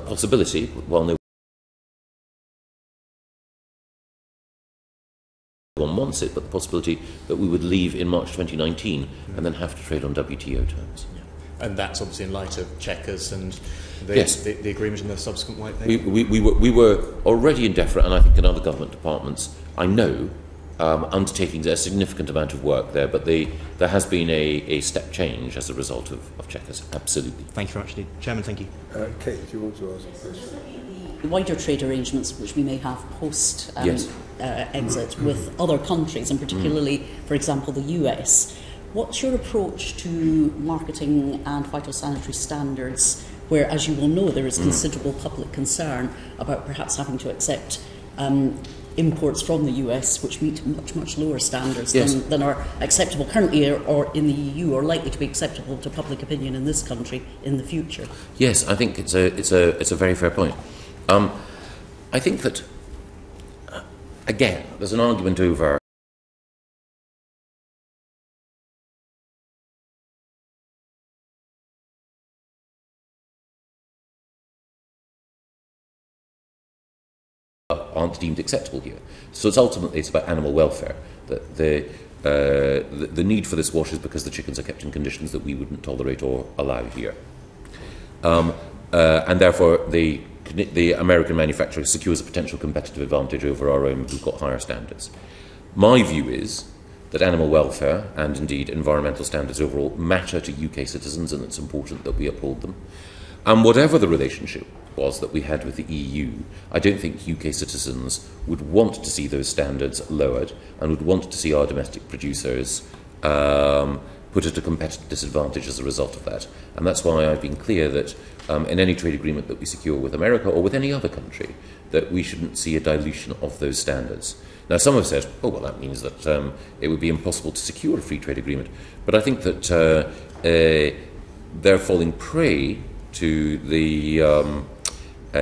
possibility, while no one wants it, but the possibility that we would leave in March 2019 and then have to trade on WTO terms. And that's obviously in light of Chequers and the agreement and the subsequent white paper? We were already indifferent, and I think in other government departments, I know, undertaking a significant amount of work there, but there has been a step change as a result of Chequers, absolutely. Thank you very much indeed. Chairman, thank you. Kate, do you want to ask a question? The wider trade arrangements which we may have post exit with other countries, and particularly, for example, the US. What's your approach to marketing and phytosanitary standards where, as you will know, there is considerable public concern about perhaps having to accept imports from the US which meet much lower standards than are acceptable currently or in the EU, or likely to be acceptable to public opinion in this country in the future? Yes, I think it's a very fair point. I think that, again, there's an argument over aren't deemed acceptable here. So it's about animal welfare. The need for this wash is because the chickens are kept in conditions that we wouldn't tolerate or allow here. And therefore the American manufacturer secures a potential competitive advantage over our own who've got higher standards. My view is that animal welfare and indeed environmental standards overall matter to UK citizens, and it's important that we uphold them. And whatever the relationship was that we had with the EU, I don't think UK citizens would want to see those standards lowered and would want to see our domestic producers put at a competitive disadvantage as a result of that. And that's why I've been clear that in any trade agreement that we secure with America or with any other country, that we shouldn't see a dilution of those standards. Now, some have said, oh, well, that means that it would be impossible to secure a free trade agreement. But I think that they're falling prey to the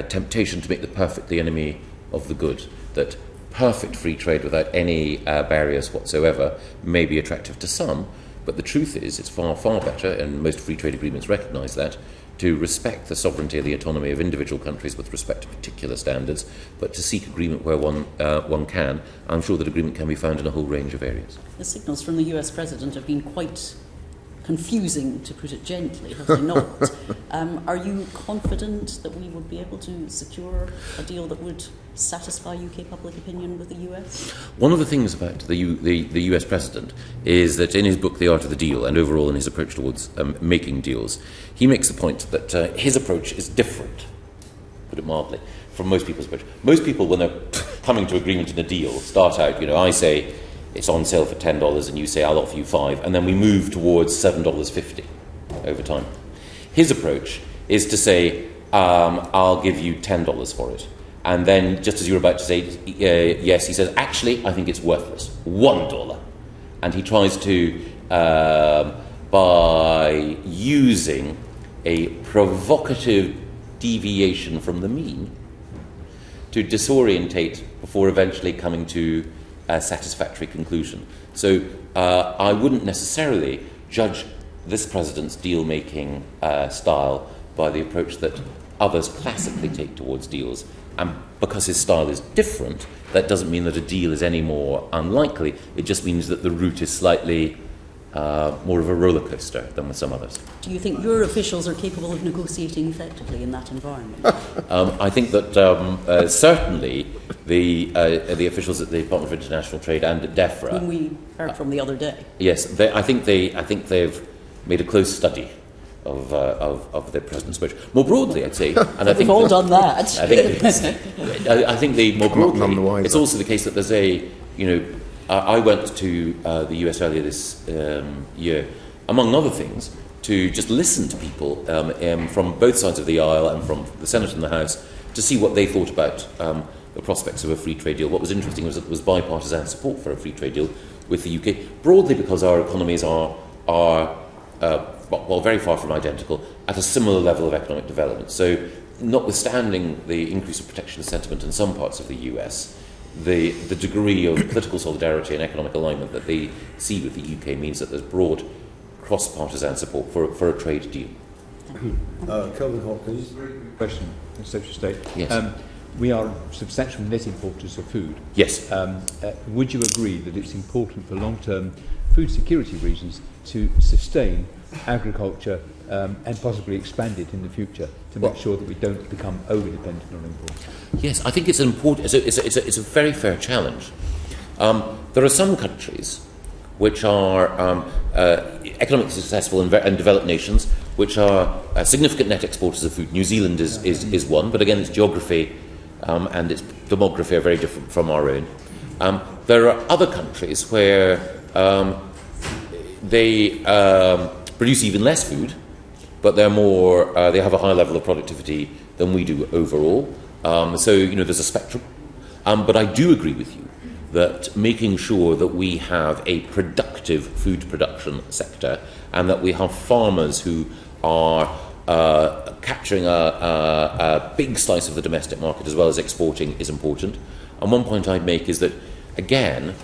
temptation to make the perfect the enemy of the good, that perfect free trade without any barriers whatsoever may be attractive to some, but the truth is it's far, far better, and most free trade agreements recognise that, to respect the sovereignty and the autonomy of individual countries with respect to particular standards, but to seek agreement where one can. I'm sure that agreement can be found in a whole range of areas. The signals from the US President have been quite confusing, to put it gently, have they not? Are you confident that we would be able to secure a deal that would satisfy UK public opinion with the US? One of the things about the US president is that in his book, The Art of the Deal, and overall in his approach towards making deals, he makes the point that his approach is different, put it mildly, from most people's approach. Most people, when they're coming to agreement in a deal, start out, I say, it's on sale for $10 and you say I'll offer you $5, and then we move towards $7.50 over time. His approach is to say I'll give you $10 for it, and then just as you're about to say yes, he says actually I think it's worthless, $1, and he tries to by using a provocative deviation from the mean to disorientate before eventually coming to a satisfactory conclusion. So I wouldn't necessarily judge this president's deal-making style by the approach that others classically take towards deals. And because his style is different, that doesn't mean that a deal is any more unlikely. It just means that the route is slightly more of a roller coaster than with some others. Do you think your officials are capable of negotiating effectively in that environment? I think that certainly the officials at the Department of International Trade and at DEFRA, whom we heard from the other day. Yes, I think they've made a close study of the president's speech. More broadly, I'd say, and I think we've all done that. I think more broadly, none the wiser. It's also the case that there's I went to the US earlier this year, among other things, to just listen to people from both sides of the aisle and from the Senate and the House to see what they thought about the prospects of a free trade deal. What was interesting was that there was bipartisan support for a free trade deal with the UK, broadly because our economies are very far from identical, at a similar level of economic development. So, notwithstanding the increase of protectionist sentiment in some parts of the US, the degree of political solidarity and economic alignment that they see with the UK means that there's broad cross-partisan support for a trade deal. Kelvin Hopkins. Question, Secretary of State. Yes. We are substantial net importers of food. Yes. Would you agree that it's important for long-term food security reasons to sustain agriculture and possibly expand it in the future to make sure that we don't become over-dependent on imports? Yes, I think it's an important. It's a very fair challenge. There are some countries which are economically successful and developed nations, which are significant net exporters of food. New Zealand is one, but again, its geography and its demography are very different from our own. There are other countries where they produce even less food, but they're more. They have a higher level of productivity than we do overall. So there's a spectrum. But I do agree with you that making sure that we have a productive food production sector and that we have farmers who are capturing a big slice of the domestic market as well as exporting is important. And one point I'd make is that, again,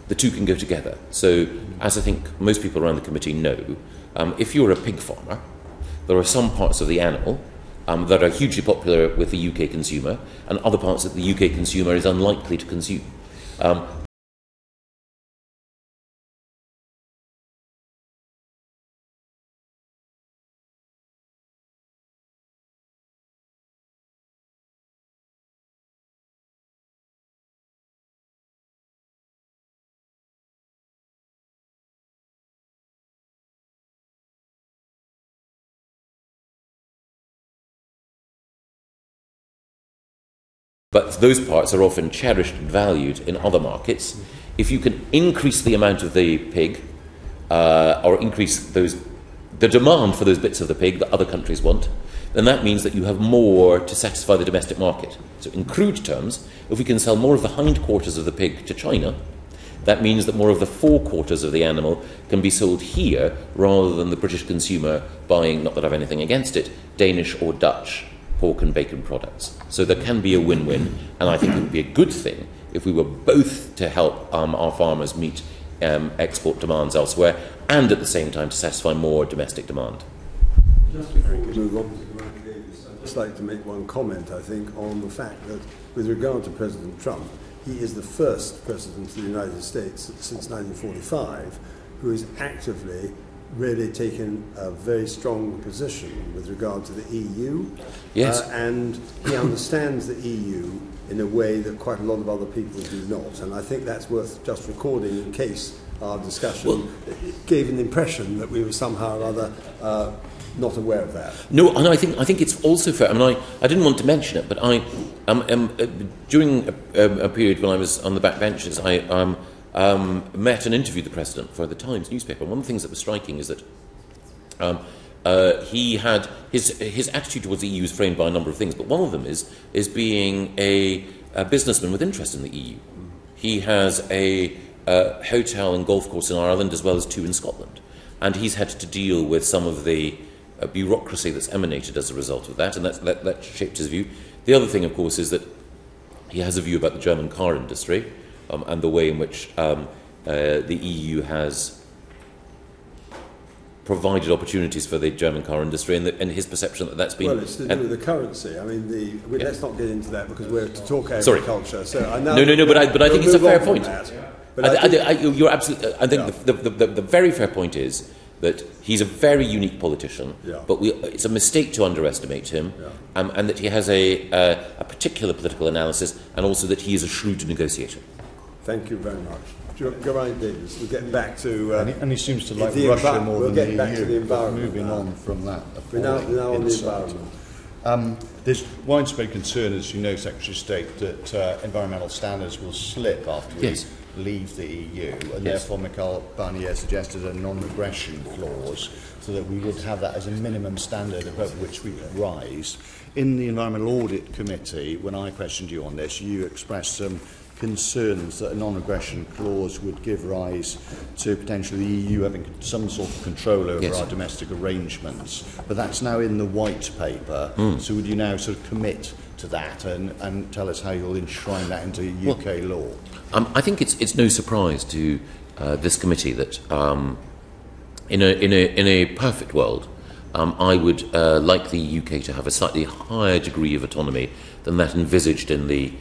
the two can go together. So, as I think most people around the committee know, if you're a pig farmer, there are some parts of the animal that are hugely popular with the UK consumer and other parts that the UK consumer is unlikely to consume. But those parts are often cherished and valued in other markets. If you can increase the amount of the pig, or increase the demand for those bits of the pig that other countries want, then that means that you have more to satisfy the domestic market. So in crude terms, if we can sell more of the hindquarters of the pig to China, that means that more of the forequarters of the animal can be sold here rather than the British consumer buying, not that I have anything against it, Danish or Dutch pork and bacon products. So there can be a win-win, and I think it would be a good thing if we were both to help our farmers meet export demands elsewhere and at the same time to satisfy more domestic demand. Just before we move on, I'd just like to make one comment, I think, on the fact that with regard to President Trump, he is the first president of the United States since 1945 who is actively really taken a very strong position with regard to the EU. Yes. And he understands the EU in a way that quite a lot of other people do not. And I think that's worth just recording in case our discussion gave an impression that we were somehow or other not aware of that. No, and I think it's also fair. I mean, I didn't want to mention it, but during a period when I was on the back benches, I met and interviewed the president for the Times newspaper. And one of the things that was striking is that he had his attitude towards the EU is framed by a number of things, but one of them is being a businessman with interest in the EU. He has a hotel and golf course in Ireland as well as 2 in Scotland, and he's had to deal with some of the bureaucracy that's emanated as a result of that, and that shaped his view. The other thing, of course, is that he has a view about the German car industry and the way in which the EU has provided opportunities for the German car industry, and his perception that that's been... Well, it's to do with the currency. I mean, let's not get into that because we're to talk Sorry. agriculture. So No, but I think it's a fair point. You're absolutely... I think the very fair point is that he's a very unique politician, but it's a mistake to underestimate him, and that he has a particular political analysis, and also that he is a shrewd negotiator. Thank you very much. Go right, Davis. We're getting back to... and he seems to like Russia more than the EU. Back to the environment. Moving on from that. We're now on the environment. There's widespread concern, as you know, Secretary of State, that environmental standards will slip after we leave the EU, and therefore Michael Barnier suggested a non-regression clause so that we would have that as a minimum standard above which we could rise. In the Environmental Audit Committee, when I questioned you on this, you expressed some concerns that a non-regression clause would give rise to potentially the EU having some sort of control over our domestic arrangements. But that's now in the white paper. So would you now sort of commit to that and tell us how you'll enshrine that into UK law? I think it's no surprise to this committee that in a perfect world, I would like the UK to have a slightly higher degree of autonomy than that envisaged in the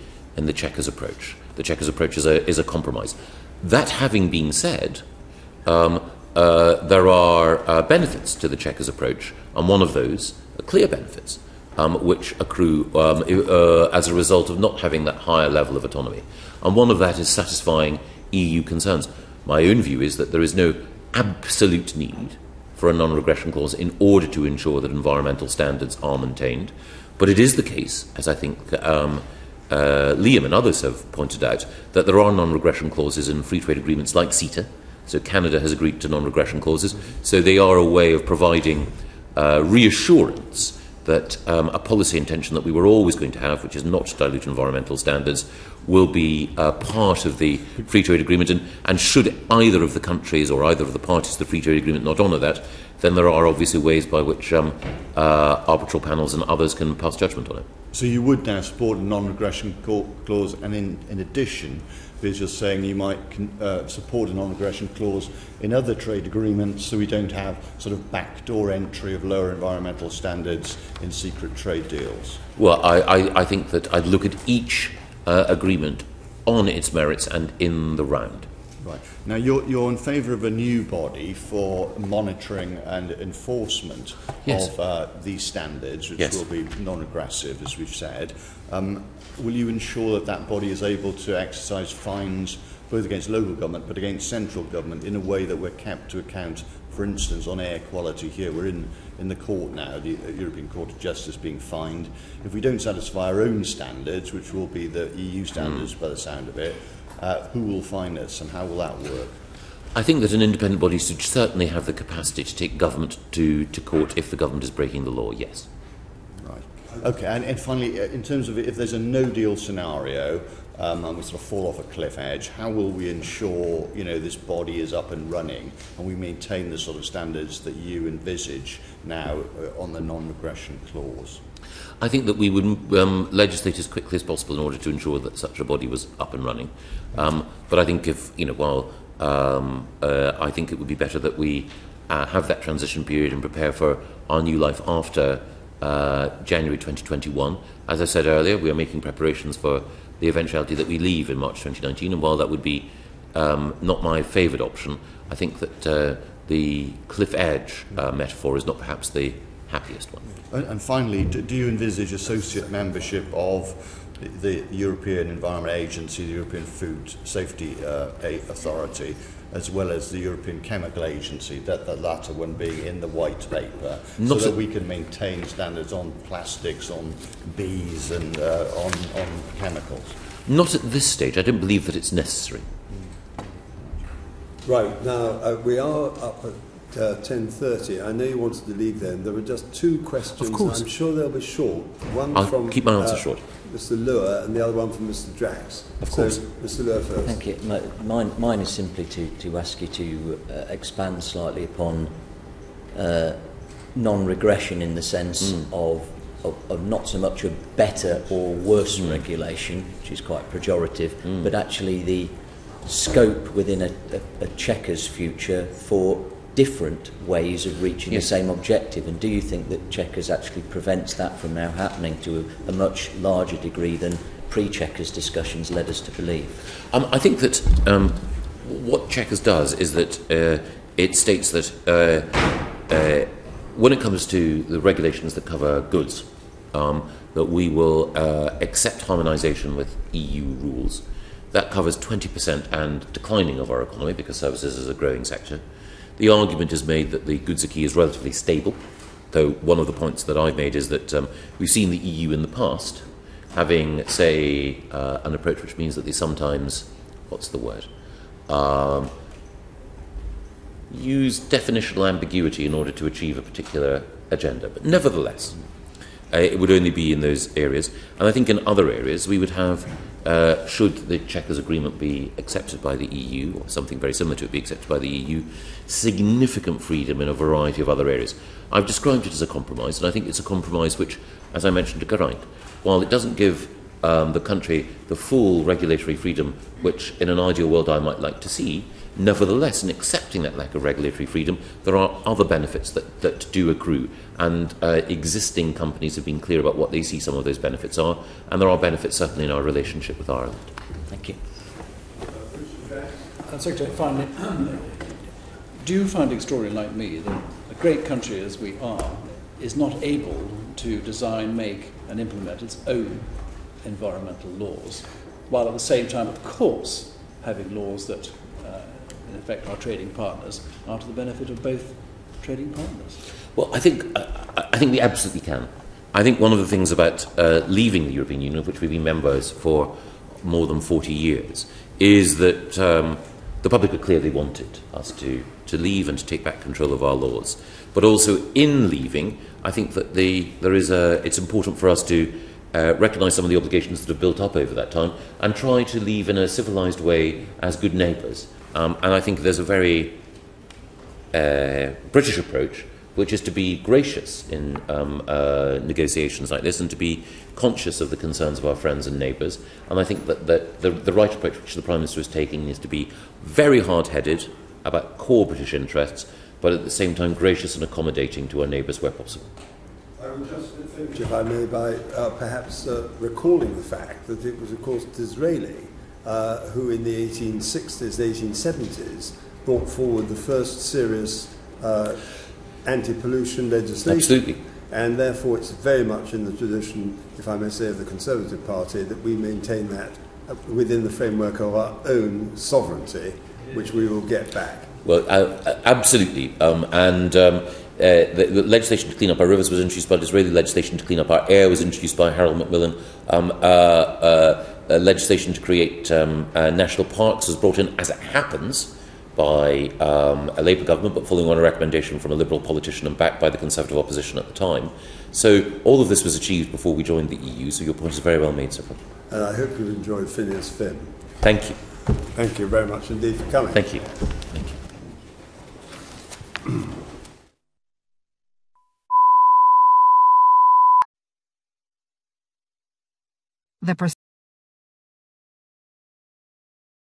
Chequers approach. The Chequers approach is a compromise. That having been said, there are benefits to the Chequers approach, and one of those are clear benefits, which accrue as a result of not having that higher level of autonomy. And one of that is satisfying EU concerns. My own view is that there is no absolute need for a non-regression clause in order to ensure that environmental standards are maintained. But it is the case, as I think Liam and others have pointed out, that there are non-regression clauses in free trade agreements like CETA. So Canada has agreed to non-regression clauses. So they are a way of providing reassurance that a policy intention that we were always going to have, which is not to dilute environmental standards, will be part of the free trade agreement. And should either of the countries or either of the parties to the free trade agreement not honour that, then there are obviously ways by which arbitral panels and others can pass judgment on it. So you would now support a non-regression clause, and in addition, because you're saying you might support a non-regression clause in other trade agreements so we don't have sort of backdoor entry of lower environmental standards in secret trade deals? Well, I think that I'd look at each agreement on its merits and in the round. Right. Now, you're in favour of a new body for monitoring and enforcement of these standards, which will be non-aggressive, as we've said. Will you ensure that that body is able to exercise fines both against local government but against central government in a way that we're kept to account, for instance, on air quality here? We're in the court now, the European Court of Justice being fined. If we don't satisfy our own standards, which will be the EU standards by the sound of it, who will fine us and how will that work? I think that an independent body should certainly have the capacity to take government to court if the government is breaking the law, yes. Right. Okay, and finally, in terms of if there's a no-deal scenario and we sort of fall off a cliff edge, how will we ensure, this body is up and running and we maintain the sort of standards that you envisage now on the non-regression clause? I think that we would legislate as quickly as possible in order to ensure that such a body was up and running. But I think I think it would be better that we have that transition period and prepare for our new life after January 2021. As I said earlier, we are making preparations for the eventuality that we leave in March 2019, and while that would be not my favoured option, I think that the the cliff edge metaphor is not perhaps the happiest one. And finally, do you envisage associate membership of the European Environment Agency, the European Food Safety Authority, as well as the European Chemical Agency, that the latter one being in the white paper, so that we can maintain standards on plastics, on bees, and on chemicals? Not at this stage. I don't believe that it's necessary. Right, now we are up at 10:30. I know you wanted to leave then. There were just two questions. Of course. I'm sure they'll be short. One I'll from keep my answer short. Mr. Lure, and the other one from Mr. Drax. Of course. So, Mr. Lure first. Thank you. Mine is simply to ask you to expand slightly upon non-regression in the sense of not so much a better or worse regulation, which is quite pejorative, but actually the scope within a Chequers future for different ways of reaching the same objective. And do you think that Chequers actually prevents that from now happening to a much larger degree than pre-Chequers discussions led us to believe? I think that what Chequers does is that it states that when it comes to the regulations that cover goods, that we will accept harmonisation with EU rules. That covers 20% and declining of our economy, because services is a growing sector. The argument is made that the goods acquis is relatively stable, though one of the points that I've made is that we've seen the EU in the past having, say, an approach which means that they sometimes, use definitional ambiguity in order to achieve a particular agenda. But nevertheless, it would only be in those areas. And I think in other areas we would have, should the Chequers Agreement be accepted by the EU, or something very similar to it be accepted by the EU, significant freedom in a variety of other areas. I've described it as a compromise, and I think it's a compromise which, as I mentioned to Geraint, while it doesn't give the country the full regulatory freedom which in an ideal world I might like to see, nevertheless, in accepting that lack of regulatory freedom, there are other benefits that do accrue, and existing companies have been clear about what they see some of those benefits are, and there are benefits certainly in our relationship with Ireland. Thank you. Secretary, finally, do you find it extraordinary, like me, that a great country as we are is not able to design, make and implement its own environmental laws, while at the same time, of course, having laws that in effect our trading partners are to the benefit of both trading partners? Well, I think we absolutely can. I think one of the things about leaving the European Union, of which we've been members for more than 40 years, is that the public clearly wanted us to leave and to take back control of our laws. But also in leaving, I think that it's important for us to recognise some of the obligations that have built up over that time and try to leave in a civilised way as good neighbours. And I think there's a very British approach, which is to be gracious in negotiations like this and to be conscious of the concerns of our friends and neighbours. And I think that the right approach which the Prime Minister is taking is to be very hard-headed about core British interests, but at the same time gracious and accommodating to our neighbours where possible. I would just finish, if I may, by perhaps recalling the fact that it was, of course, Disraeli who in the 1860s, 1870s, brought forward the first serious anti-pollution legislation. Absolutely. And therefore it's very much in the tradition, if I may say, of the Conservative Party that we maintain that within the framework of our own sovereignty, which we will get back. Well, absolutely. The legislation to clean up our rivers was introduced by Disraeli. Legislation to clean up our air was introduced by Harold Macmillan. Legislation to create national parks was brought in, as it happens, by a Labour government, but following on a recommendation from a Liberal politician and backed by the Conservative opposition at the time. So all of this was achieved before we joined the EU, so your point is very well made, Sir. And I hope you've enjoyed Phineas Finn. Thank you. Thank you very much indeed for coming. Thank you. Thank you. The